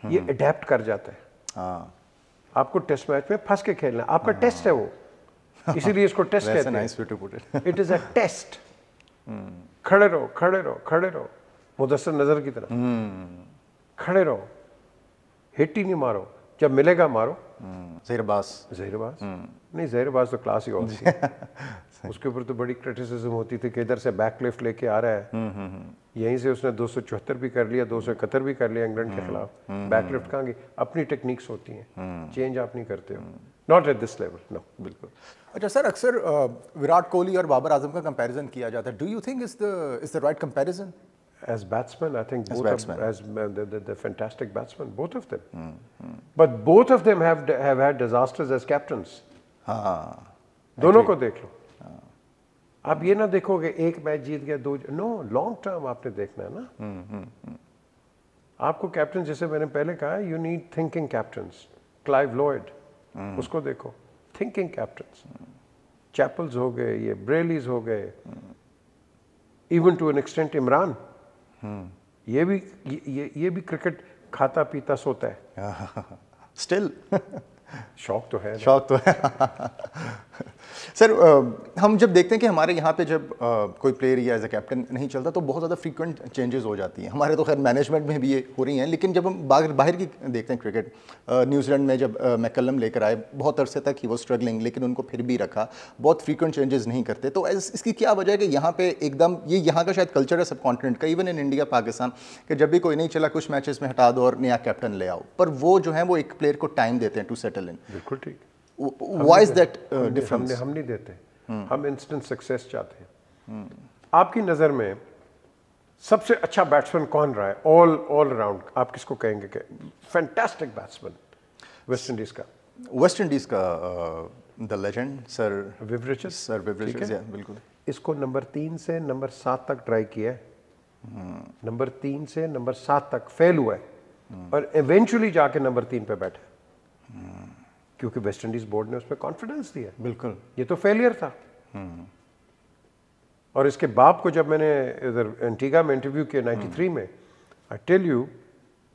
ये अडेप्ट कर जाता है। हाँ, आपको टेस्ट मैच में फंस के खेलना है, आपका टेस्ट है वो, इसीलिए इसको टेस्ट कहते हैं। It is a test. खड़े रहो खड़े रहो खड़े रहो, मुदस्सर नजर की तरह खड़े रहो, हिट ही नहीं मारो, जब मिलेगा मारो। जहीरबाज नहीं, जहीरबाज तो क्लास ही और थी। उसके ऊपर तो बड़ी क्रिटिसिज्म होती थी कि इधर से बैकलिफ्ट लेके आ रहा है, यहीं से उसने 274 भी कर लिया, 271 भी कर लिया इंग्लैंड के खिलाफ। बैकलिफ्ट कहाँ गई? अपनी टेक्निक्स होती हैं, चेंज आप नहीं करते हो, not at this level. No, बिल्कुल। अच्छा सर, अक्सर विराट कोहली और बाबर आजम का कंपैरिजन किया जाता है। Do you think is the right comparison? As batsmen, I think As both batsmen. they're fantastic batsmen, both of them. But both of them have had disasters as captains. हाँ, दोनों को देख लो। आप ये ना देखोगे एक मैच जीत गया, दो, नो, लॉन्ग टर्म आपने देखना है ना। आपको कैप्टन, जैसे मैंने पहले कहा, you need thinking captains. Clive Lloyd, उसको देखो, थिंकिंग कैप्टन्स। चैपल्स हो गए, ये ब्रेलीज हो गए, even to an extent Imran. ये भी क्रिकेट खाता पीता सोता है। स्टिल शौक तो है, शौक तो है। सर, हम जब देखते हैं कि हमारे यहाँ पे जब कोई प्लेयर या एज ए कैप्टन नहीं चलता तो बहुत ज़्यादा फ्रीक्वेंट चेंजेस हो जाती हैं। हमारे तो खैर मैनेजमेंट में भी ये हो रही हैं, लेकिन जब हम बाहर की देखते हैं क्रिकेट, न्यूजीलैंड में जब मैकलम लेकर आए, बहुत अरसे तक ही वो स्ट्रगलिंग, लेकिन उनको फिर भी रखा, बहुत फ्रीक्वेंट चेंजेस नहीं करते। तो इसकी क्या वजह है कि यहाँ पे एकदम ये यहाँ का शायद कल्चर है सब कॉन्टिनेंट का, इवन इन इंडिया पाकिस्तान, कि जब भी कोई नहीं चला कुछ मैचेस में हटा दो और नया कैप्टन ले आओ, पर वो जो है वो एक प्लेयर को टाइम देते हैं टू सेटल इन। बिल्कुल ठीक। Why is that difference? हम नहीं देते, हम इंस्टेंट सक्सेस चाहते हैं। आपकी नज़र में सबसे अच्छा बैट्समैन कौन रहा है ऑल राउंड? आप किसको कहेंगे कि फैंटास्टिक बैट्समैन वेस्ट इंडीज का? वेस्ट इंडीज का the legend sir Viv Richards. Sir Viv Richards, बिल्कुल। इसको नंबर 3 से नंबर 7 तक ट्राई किया है, नंबर 3 से नंबर 7 तक फेल हुआ है, और इवेंचुअली जाके नंबर 3 पे बैठे, क्योंकि वेस्ट इंडीज बोर्ड ने उस पर कॉन्फिडेंस दिया। बिल्कुल, ये तो फेलियर था। और इसके बाप को जब मैंने इधर एंटीगा में इंटरव्यू किया 93 में, आई टेल यू,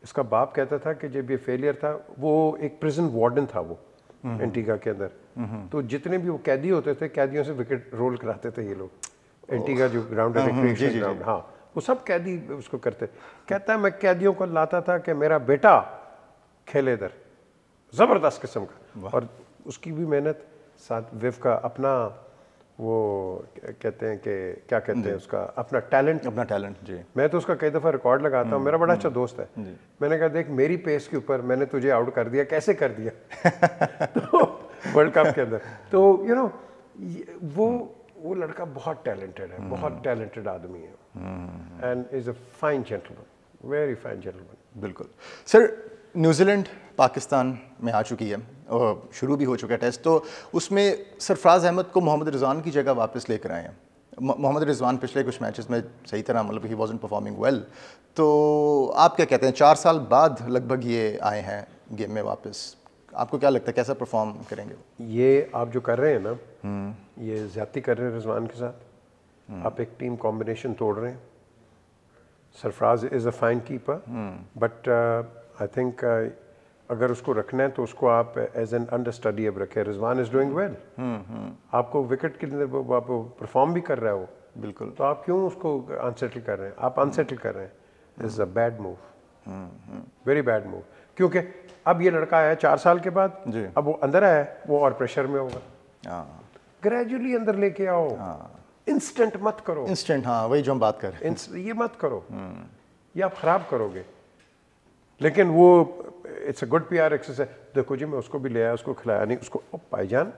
इसका बाप कहता था कि जब ये फेलियर था, वो एक प्रिजन वार्डन था वो एंटीगा के अंदर, तो जितने भी वो कैदी होते थे, कैदियों से विकेट रोल कराते थे ये लोग। एंटीगा जो ग्राउंड है, रिक्रिएशन ग्राउंड, हाँ, वो सब कैदी उसको करते। कहता है मैं कैदियों को लाता था कि मेरा बेटा खेले इधर, जबरदस्त किस्म का। और उसकी भी मेहनत साथ विव का अपना वो कहते हैं कि क्या कहते हैं उसका अपना टैलेंट जी। मैं तो उसका कई दफ़ा रिकॉर्ड लगाता हूँ, मेरा बड़ा अच्छा दोस्त है। मैंने कहा देख मेरी पेस के ऊपर मैंने तुझे आउट कर दिया, कैसे कर दिया तो वर्ल्ड कप के अंदर। तो यू नो वो लड़का बहुत टैलेंटेड है, बहुत टैलेंटेड आदमी है, and is a fine gentleman, very fine gentleman. बिल्कुल सर। न्यूजीलैंड पाकिस्तान में आ चुकी है और शुरू भी हो चुका है टेस्ट, तो उसमें सरफराज अहमद को मोहम्मद रिजवान की जगह वापस लेकर आए हैं। मोहम्मद रिजवान पिछले कुछ मैचेस में सही तरह मतलब ही वाज़न्ट परफॉर्मिंग वेल, तो आप क्या कहते हैं 4 साल बाद लगभग ये आए हैं गेम में वापस, आपको क्या लगता है कैसा परफॉर्म करेंगे? ये आप जो कर रहे हैं ना, ये ज़्यादती कर रहे हैं रिजवान के साथ, आप एक टीम कॉम्बिनेशन तोड़ रहे हैं। Sarfaraz is a fine keeper, but I think अगर उसको रखना है तो उसको आप एज एन अंडर स्टडी अब रखें। रिजवान इज डूइंग वेल, आपको विकेट के लिए आप परफॉर्म भी कर रहा है वो, बिल्कुल, तो आप क्यों उसको अनसेटल कर रहे हैं? आप अनसेटल कर रहे हैं, is a bad move, very bad move. क्योंकि अब ये लड़का आया 4 साल के बाद, अब वो अंदर आया, वो और प्रेशर में होगा। ग्रेजुअली अंदर लेके आओ, इंस्टेंट मत करो। इंस्टेंट, हाँ वही जो हम बात कर रहे हैं, ये मत करो, ये आप खराब करोगे। लेकिन वो it's a good PR exercise. देखो जी मैं उसको भी ले आया, उसको खिलाया नहीं, उसको भाईजान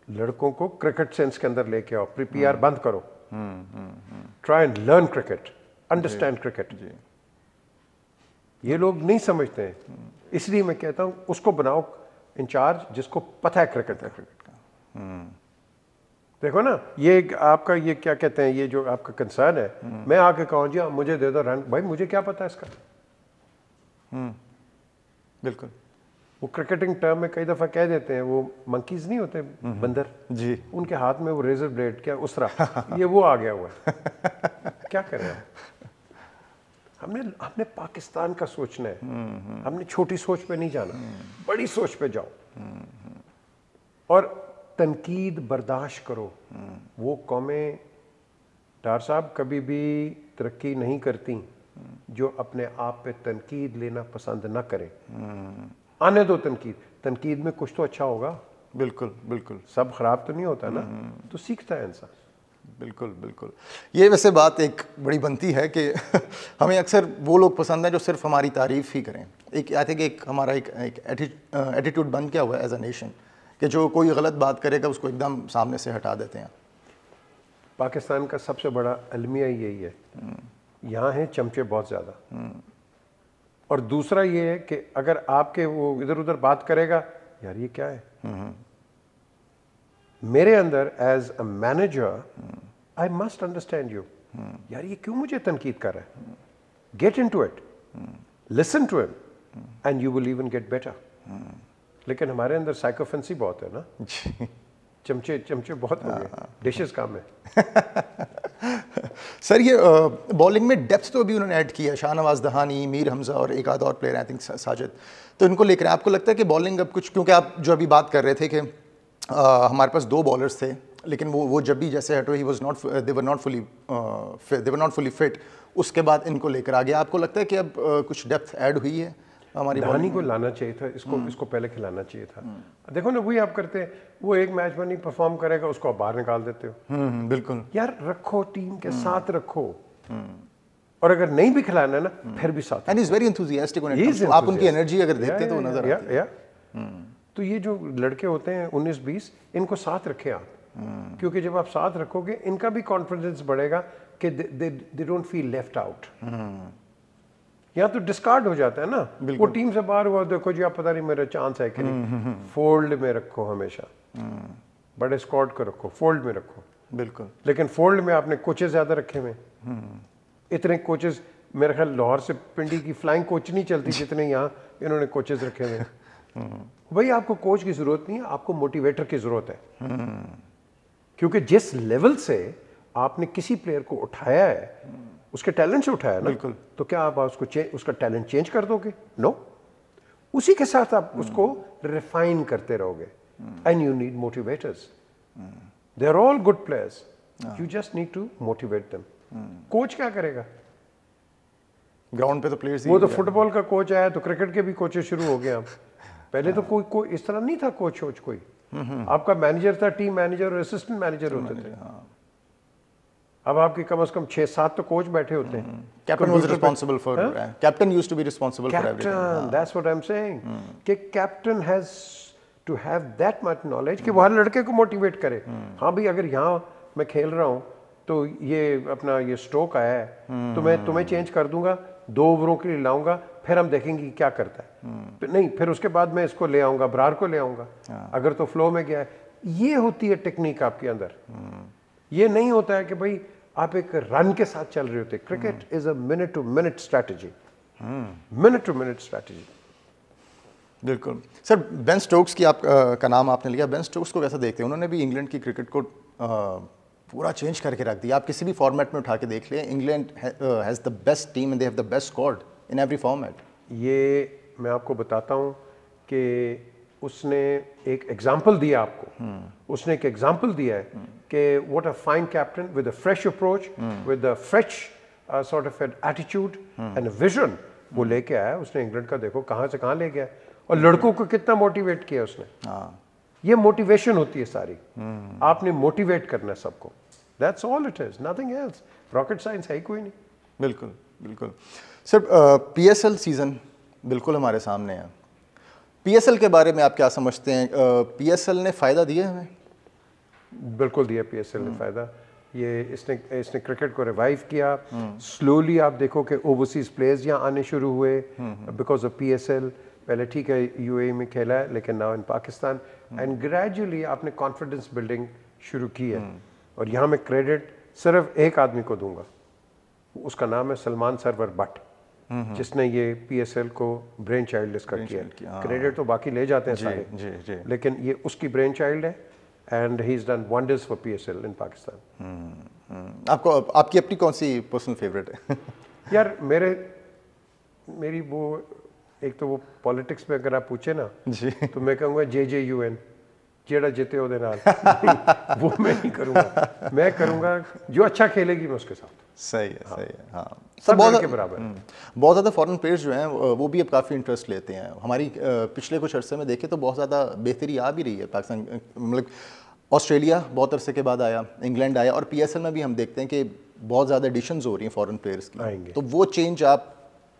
लड़कों को क्रिकेट सेंस के अंदर लेके आओ, PR बंद करो, try and learn cricket, understand cricket. ये लोग नहीं समझते हैं, इसलिए मैं कहता हूँ उसको बनाओ इंचार्ज जिसको पता है क्रिकेट का। देखो ना, ये आपका ये क्या कहते हैं, ये जो आपका कंसर्न है, मैं आके कहूँ जी मुझे दे दो रन, भाई मुझे क्या पता है इसका। बिल्कुल। वो क्रिकेटिंग टर्म में कई दफा कह देते हैं, वो मंकीज नहीं होते बंदर जी, उनके हाथ में वो रेजर ब्लेड क्या उसरा ये वो आ गया हुआ है। क्या कर रहे हैं हमने पाकिस्तान का सोचना है, हमने छोटी सोच पे नहीं जाना, बड़ी सोच पे जाओ और तनकीद बर्दाश्त करो। वो कौमें डार साहब कभी भी तरक्की नहीं करती जो अपने आप पे तनकीद लेना पसंद ना करें। आने दो तनकीद में कुछ तो अच्छा होगा। बिल्कुल बिल्कुल, सब खराब तो नहीं होता ना, तो सीखता है इंसान। बिल्कुल बिल्कुल। ये वैसे बात एक बड़ी बनती है कि हमें अक्सर वो लोग पसंद हैं जो सिर्फ हमारी तारीफ ही करें। एक आई थिंक एक हमारा एक एटीट्यूड बन गया हुआ है एज अ नेशन कि जो कोई गलत बात करेगा उसको एकदम सामने से हटा देते हैं। पाकिस्तान का सबसे बड़ा अलमिया यही है, यहाँ हैं चमचे बहुत ज़्यादा। और दूसरा ये है कि अगर आपके वो इधर उधर बात करेगा, यार ये क्या है, मेरे अंदर as a manager I must understand you, यार ये क्यों मुझे तनकीद कर रहा है, get into it, listen to him and you will even get better. लेकिन हमारे अंदर साइकोफेंसी बहुत है ना, चमचे बहुत हो गए, डिशेस काम है। सर ये बॉलिंग में डेप्थ तो अभी उन्होंने ऐड किया, शाहनवाज दहानी, मीर हमजा और एक आध और प्लेयर आई थिंक साजिद, तो इनको लेकर आपको लगता है कि बॉलिंग अब कुछ, क्योंकि आप जो अभी बात कर रहे थे कि हमारे पास 2 बॉलर्स थे लेकिन वो जब भी जैसे हटो दे वर नॉट फुली फिट, उसके बाद इनको लेकर आ गया। आपको लगता है कि अब कुछ डेप्थ ऐड हुई है हमारी? दहानी को लाना चाहिए था, इसको पहले खिलाना चाहिए था। देखो ना, वही आप करते हैं, वो एक मैच में नहीं परफॉर्म करेगा उसको आप बाहर निकाल देते हो। बिल्कुल यार रखो, टीम के साथ रखो, और अगर नहीं भी खिलाना है ना फिर भी साथ। And is very enthusiastic when it comes to, आप उनकी एनर्जी अगर देखते तो नजर आती है। तो ये जो लड़के होते हैं 19-20, इनको साथ रखें आप, क्योंकि जब आप साथ रखोगे इनका भी कॉन्फिडेंस बढ़ेगा कि they don't feel left out. यहाँ तो डिस्कार्ड हो जाता है ना, वो टीम से बाहर हुआ, देखो जी आप पता नहीं मेरा चांस है कि नहीं। फोल्ड में रखो हमेशा, बड़े स्क्वाड को रखो, फोल्ड में रखो। बिल्कुल। लेकिन फोल्ड में आपने कोचेस ज्यादा रखे हुए, इतने कोचेस मेरे ख्याल लाहौर से पिंडी की फ्लाइंग कोच नहीं चलती जितने यहाँ इन्होंने कोचेस रखे हुए। भाई आपको कोच की जरूरत नहीं है, आपको मोटिवेटर की जरूरत है। क्योंकि जिस लेवल से आपने किसी प्लेयर को उठाया है, उसके टैलेंट से उठाया ना, बिल्कुल, तो क्या आप उसका टैलेंट चेंज कर दोगे? नो, उसी के साथ आप उसको रिफाइन करते रहोगे। And you need motivators, they are all good players, you just need to motivate them. Coach क्या करेगा? ग्राउंड पे तो प्लेयर्स, वो तो फुटबॉल का कोच आया तो क्रिकेट के भी कोचेस शुरू हो गए। अब पहले तो कोई इस तरह नहीं था कोच कोई, आपका मैनेजर था, टीम मैनेजर और असिस्टेंट मैनेजर होते थे। अब आपके कम से कम 6-7 तो कोच बैठे होते हैं। Captain was responsible for, captain used to be responsible for everything. That's what I am saying कि captain has to have that much knowledge कि वो हर लड़के को मोटिवेट करे। हाँ भाई, अगर यहाँ मैं खेल रहा हूँ तो ये अपना ये स्ट्रोक आया है तो मैं तुम्हें चेंज कर दूंगा, 2 ओवरों के लिए लाऊंगा, फिर हम देखेंगे क्या करता है। नहीं, फिर उसके बाद मैं इसको ले आऊंगा, ब्रार को ले आऊंगा, अगर तो फ्लो में गया है। ये होती है टेक्निक आपके अंदर। ये नहीं होता है कि भाई आप एक रन के साथ चल रहे होते। Cricket is a minute to minute strategy, minute to minute strategy. बिल्कुल। सर बेन स्टोक्स की का नाम आपने लिया, बेन स्टोक्स को कैसा देखते हैं? उन्होंने भी इंग्लैंड की क्रिकेट को पूरा चेंज करके रख दिया। आप किसी भी फॉर्मेट में उठा के देख लें, England has the best team and they have the best squad in every format. ये मैं आपको बताता हूँ कि उसने एक एग्जाम्पल दिया आपको, उसने एक एग्जाम्पल दिया है कि what a fine captain with a fresh approach, with a fresh sort of attitude and vision वो लेके आया। उसने इंग्लैंड का देखो कहाँ से कहाँ ले गया, और लड़कों को कितना मोटिवेट किया उसने। ये मोटिवेशन होती है सारी, आपने मोटिवेट करना है सबको। That's all it is, nothing else. Rocket science है ही कोई नहीं। बिल्कुल बिल्कुल। सर पीएसएल सीजन बिल्कुल हमारे सामने है। पीएसएल के बारे में आप क्या समझते हैं? पीएसएल ने फ़ायदा दिया हमें? बिल्कुल दिया पीएसएल ने फ़ायदा। ये इसने क्रिकेट को रिवाइव किया। स्लोली आप देखो कि ओवरसीज प्लेयर्स यहाँ आने शुरू हुए बिकॉज ऑफ पीएसएल। पहले ठीक है यूएई में खेला है, लेकिन now in Pakistan, and gradually आपने कॉन्फिडेंस बिल्डिंग शुरू की है। और यहाँ मैं क्रेडिट सिर्फ एक आदमी को दूंगा, उसका नाम है सलमान सरवर बट, जिसने ये पीएसएल को ब्रेन चाइल्ड इसका किया। क्रेडिट तो बाकी ले जाते हैं सारे, लेकिन ये उसकी ब्रेन चाइल्ड है, and he is done wonders for PSL in Pakistan. आपको आपकी अपनी कौन सी पर्सनल फेवरेट है? यार मेरी वो, एक तो वो पॉलिटिक्स में अगर आप पूछे ना जी, तो मैं कहूँगा JJUN, जेड़ा जीते ओदे नाल। वो मैं नहीं करूँगा, मैं करूँगा जो अच्छा खेलेगी मैं उसके साथ। सही है, सही है। हाँ, सब बहुत के बराबर। बहुत ज़्यादा फॉरेन प्लेयर्स जो हैं वो भी अब काफ़ी इंटरेस्ट लेते हैं। हमारी पिछले कुछ अरसे में देखें तो बहुत ज़्यादा बेहतरी आ भी रही है पाकिस्तान, मतलब ऑस्ट्रेलिया बहुत अरसे के बाद आया, इंग्लैंड आया, और पीएसएल में भी हम देखते हैं कि बहुत ज़्यादा एडिशंस हो रही हैं फॉरेन प्लेयर्स की। तो वो चेंज आप,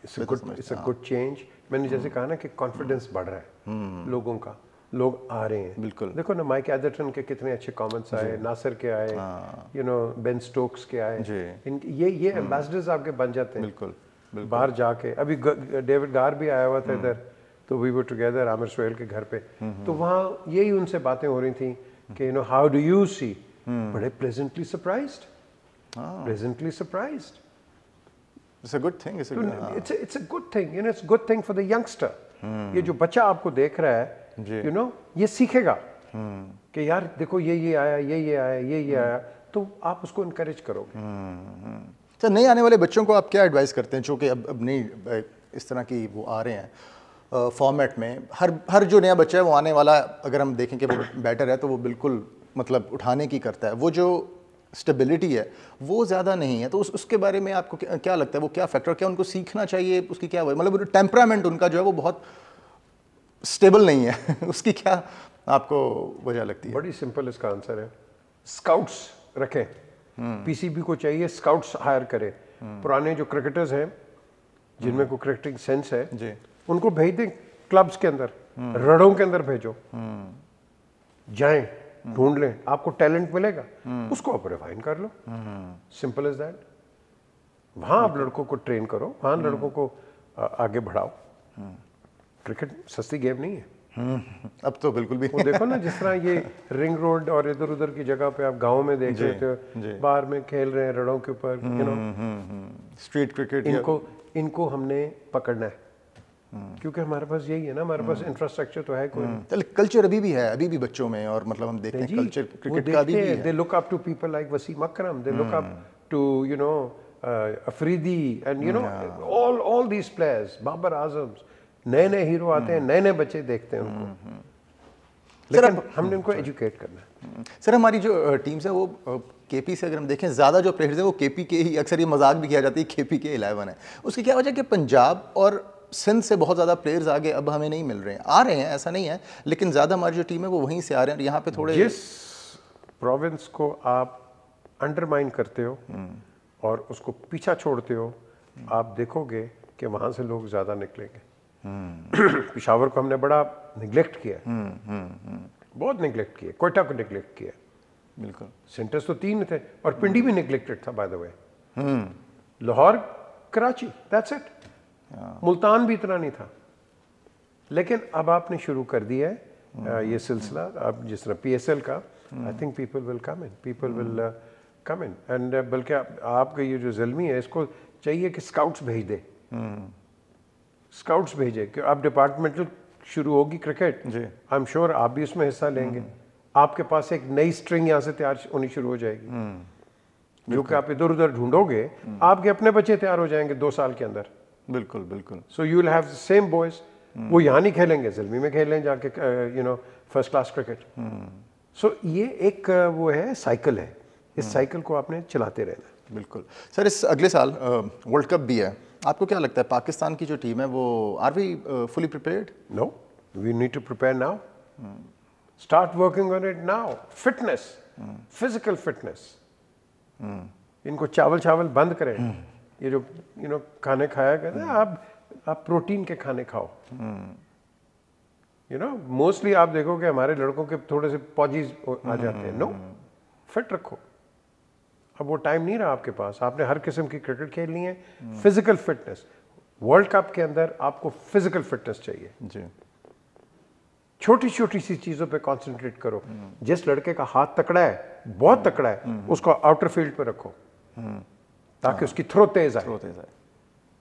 इट्स अ गुड चेंज। मैंने जैसे कहा ना कि कॉन्फिडेंस बढ़ रहा है लोगों का, लोग आ रहे हैं। बिल्कुल, देखो ना माइक एडर्टन के कितने अच्छे कमेंट्स आए, नासिर के आए, यू नो बेन स्टोक्स के आए, ये एम्बेसडर्स आपके बन जाते हैं। बिल्कुल, बाहर जाके अभी डेविड गार भी आया हुआ था इधर, तो we were together Aamir Sohail के घर पे, तो वहाँ यही उनसे बातें हो रही थी कि you know how do you see, बड़े pleasantly surprised, pleasantly surprised. It's a good thing, it's a good thing, you know, it's good thing for the youngster. ये जो बच्चा आपको देख रहा है, यू नो, ये सीखेगा कि यार देखो ये आया, ये आया, ये आया, तो आप उसको इनकरेज करोगे। तो नए आने वाले बच्चों को आप क्या एडवाइस करते हैं, जो कि अब नहीं इस तरह की वो आ रहे हैं फॉर्मेट में? हर जो नया बच्चा है वो आने वाला, अगर हम देखें कि वो बैटर है तो वो बिल्कुल मतलब उठाने की करता है, वो जो स्टेबिलिटी है वो ज़्यादा नहीं है। तो उसके बारे में आपको क्या लगता है, वो क्या फैक्टर, क्या उनको सीखना चाहिए, उसकी क्या मतलब टेम्परामेंट उनका जो है वो बहुत स्टेबल नहीं है उसकी क्या आपको वजह लगती है? बड़ी सिंपल इसका आंसर है, स्काउट्स रखें। पीसीबी को चाहिए स्काउट्स हायर करे। पुराने जो क्रिकेटर्स हैं जिनमें को क्रिकेटिंग सेंस है जी, उनको भेज दें क्लब्स के अंदर, रड़ों के अंदर भेजो, जाएं, ढूंढ लें, आपको टैलेंट मिलेगा, उसको आप रिफाइन कर लो। Simple as that. वहां आप लड़कों को ट्रेन करो, वहां लड़कों को आगे बढ़ाओ। क्रिकेट सस्ती गेम नहीं है। अब तो बिल्कुल भी वो देखो ना, जिस तरह ये रिंग रोड और इधर उधर की जगह पे आप गांव में देख रहे थे, बाहर में खेल रहे हैं रड़ों के ऊपर, यू नो, स्ट्रीट क्रिकेट। इनको हमने पकड़ना है, क्योंकि हमारे पास यही है ना, हमारे पास इंफ्रास्ट्रक्चर तो है कोई। कल्चर अभी भी है, अभी भी बच्चों में, और मतलब हम देखते हैं कल्चर क्रिकेट का अभी भी है। They look up to people like Wasim Akram, they look up to you know Afridi, and you know all these players, Babar Azam, नए नए हीरो आते हैं, नए नए बच्चे देखते हैं उनको, लेकिन हमने उनको एजुकेट करना है। सर हमारी जो टीम्स है वो केपी से अगर हम देखें, ज़्यादा जो प्लेयर्स हैं वो केपी के ही, अक्सर ये मजाक भी किया जाता है केपी के 11 है। उसकी क्या वजह कि पंजाब और सिंध से बहुत ज़्यादा प्लेयर्स आगे अब हमें नहीं मिल रहे हैं? आ रहे हैं, ऐसा नहीं है, लेकिन ज़्यादा हमारी जो टीम है वो वहीं से आ रहे हैं। यहाँ पे थोड़े, जिस प्रोविंस को आप अंडरमाइन करते हो और उसको पीछा छोड़ते हो, आप देखोगे कि वहाँ से लोग ज़्यादा निकलेंगे। पिशावर को हमने बड़ा निगलेक्ट किया, बहुत निगलेक्ट किया, कोयटा को निगलेक्ट किया। बिल्कुल, सेंटर्स तो 3 थे, और पिंडी भी निगलेक्टेड था by the way. Lahore, Karachi, that's it. Multan भी इतना नहीं था। लेकिन अब आपने शुरू कर दिया है ये सिलसिला, अब जिस तरह पीएसएल का, I think people will come in, people will come in, and बल्कि आपका ये जो ज़ल्मी है इसको चाहिए कि स्काउट्स भेज दे, स्काउट्स भेजे, कि अब डिपार्टमेंटल शुरू होगी क्रिकेट, आई एम श्योर आप भी उसमें हिस्सा लेंगे। आपके पास एक नई स्ट्रिंग यहाँ से तैयार होनी शुरू हो जाएगी, जो कि आप इधर उधर ढूंढोगे, आपके अपने बच्चे तैयार हो जाएंगे 2 साल के अंदर। बिल्कुल बिल्कुल। So you will have the same boys, वो यहाँ नहीं खेलेंगे, ज़ल्मी में खेलें जाके, you know, first class cricket. So ये एक वो है, साइकिल है, इस साइकिल को आपने चलाते रहना। बिल्कुल सर, इस अगले साल वर्ल्ड कप भी है, आपको क्या लगता है पाकिस्तान की जो टीम है वो, are we fully prepared? No, we need to prepare now, start working on it now. Fitness, physical fitness, इनको चावल बंद करें। ये जो यू नो खाने खाया करते हैं, आप प्रोटीन के खाने खाओ। यू नो मोस्टली आप देखोगे हमारे लड़कों के थोड़े से पॉजीज आ जाते हैं। नो, फिट रखो। अब वो टाइम नहीं रहा आपके पास, आपने हर किस्म की क्रिकेट खेलनी है। फिजिकल फिटनेस, वर्ल्ड कप के अंदर आपको फिजिकल फिटनेस चाहिए। जी। छोटी छोटी सी चीजों पे कंसंट्रेट करो। जिस लड़के का हाथ तकड़ा है, बहुत तकड़ा है, उसको आउटर फील्ड पे रखो ताकि उसकी थ्रो तेज आए,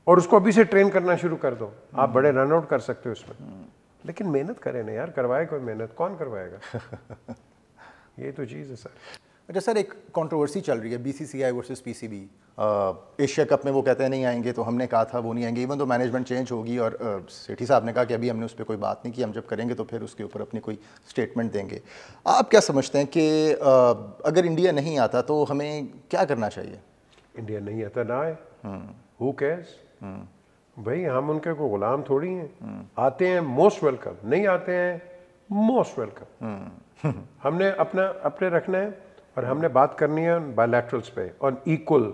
और उसको अभी से ट्रेन करना शुरू कर दो। आप बड़े रन आउट कर सकते हो इसमें। लेकिन मेहनत करें ना यार, करवाए कोई मेहनत, कौन करवाएगा? ये तो चीज़ है सर। अच्छा सर, एक कंट्रोवर्सी चल रही है BCCI versus PCB. Asia cup में वो कहते हैं नहीं आएंगे, तो हमने कहा था वो नहीं आएंगे। इवन तो मैनेजमेंट चेंज होगी, और सेठी साहब ने कहा कि अभी हमने उस पर कोई बात नहीं की, हम जब करेंगे तो फिर उसके ऊपर अपनी कोई स्टेटमेंट देंगे। आप क्या समझते हैं कि अगर इंडिया नहीं आता तो हमें क्या करना चाहिए? इंडिया नहीं आता ना आए, हु केयर्स भाई, हम उनके को गुलाम थोड़ी हैं। आते हैं मोस्ट वेलकम, नहीं आते हैं मोस्ट वेलकम। हमने अपने रखना है, और हमने बात करनी है बायलैटरल्स पे और इक्वल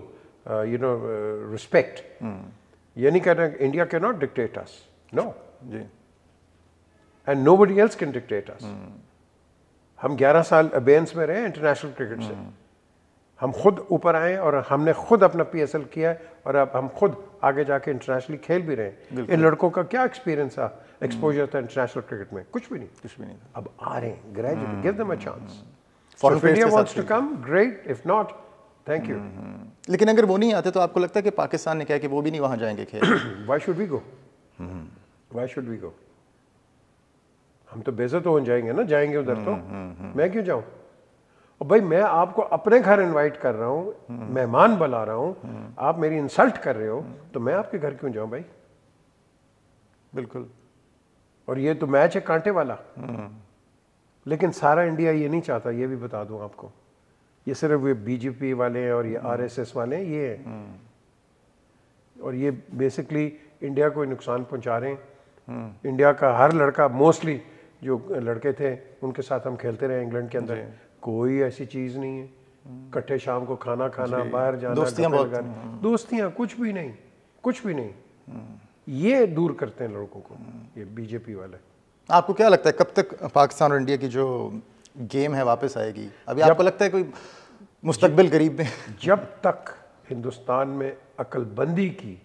रिस्पेक्ट। ये नहीं कहना India can not dictate us, no ji, and nobody else can dictate us. हम 11 साल अबेयंस में रहे इंटरनेशनल क्रिकेट से, हम खुद ऊपर आए और हमने खुद अपना PSL किया है, और अब हम खुद आगे जाके इंटरनेशनली खेल भी रहे हैं। इन लड़कों का क्या एक्सपीरियंस था, एक्सपोजर था इंटरनेशनल क्रिकेट में? कुछ भी नहीं। अब आ रहे हैं, graduate, give them a chance. So if India wants to come, great. If not, thank you. लेकिन अगर वो नहीं आते तो आपको लगता है कि पाकिस्तान ने कहा कि वो भी नहीं वहां जाएंगे खेल? Why should we go? Why should we go? हम तो बेइज्जत हो जाएंगे ना, जाएंगे उधर तो। मैं क्यों जाऊं? और भाई मैं आपको अपने घर इनवाइट कर रहा हूं, मेहमान बुला रहा हूं, आप मेरी इंसल्ट कर रहे हो, तो मैं आपके घर क्यों जाऊं भाई? बिल्कुल। और ये तो मैच है कांटे वाला। लेकिन सारा इंडिया ये नहीं चाहता, ये भी बता दूं आपको। ये सिर्फ ये बीजेपी वाले और ये RSS वाले ये हैं, और ये बेसिकली इंडिया को नुकसान पहुंचा रहे हैं। इंडिया का हर लड़का, मोस्टली जो लड़के थे उनके साथ हम खेलते रहे इंग्लैंड के अंदर, कोई ऐसी चीज़ नहीं है। इकट्ठे शाम को खाना खाना, बाहर जाना, दोस्तियाँ कुछ भी नहीं, कुछ भी नहीं। ये दूर करते हैं लड़कों को ये बीजेपी वाले। आपको क्या लगता है कब तक पाकिस्तान और इंडिया की जो गेम है वापस आएगी? अभी आपको लगता है कोई मुस्तकबिल करीब में? जब तक हिंदुस्तान में अक्लबंदी की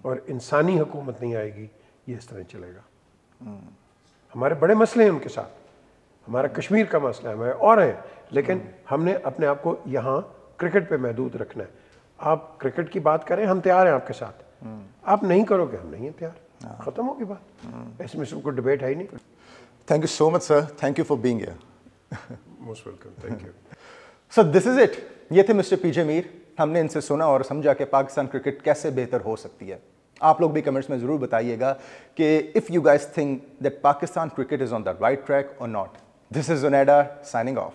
और इंसानी हुकूमत नहीं आएगी, ये इस तरह चलेगा। हमारे बड़े मसले हैं उनके साथ, हमारा कश्मीर का मसला है, हमारे और हैं, लेकिन हमने अपने आप को यहाँ क्रिकेट पे महदूद रखना है। आप क्रिकेट की बात करें, हम तैयार हैं आपके साथ। आप नहीं करोगे, हम नहीं हैं तैयार। खत्म होगी बात, इसमें सबको डिबेट है ही नहीं। Thank you so much sir, thank you for being here. Most welcome, thank you. So this is it. ये थे मिस्टर पीजे मीर। हमने इनसे सुना और समझा कि पाकिस्तान क्रिकेट कैसे बेहतर हो सकती है। आप लोग भी कमेंट्स में जरूर बताइएगा कि if you guys think that Pakistan cricket is on the right track और not. This is Junaida signing of.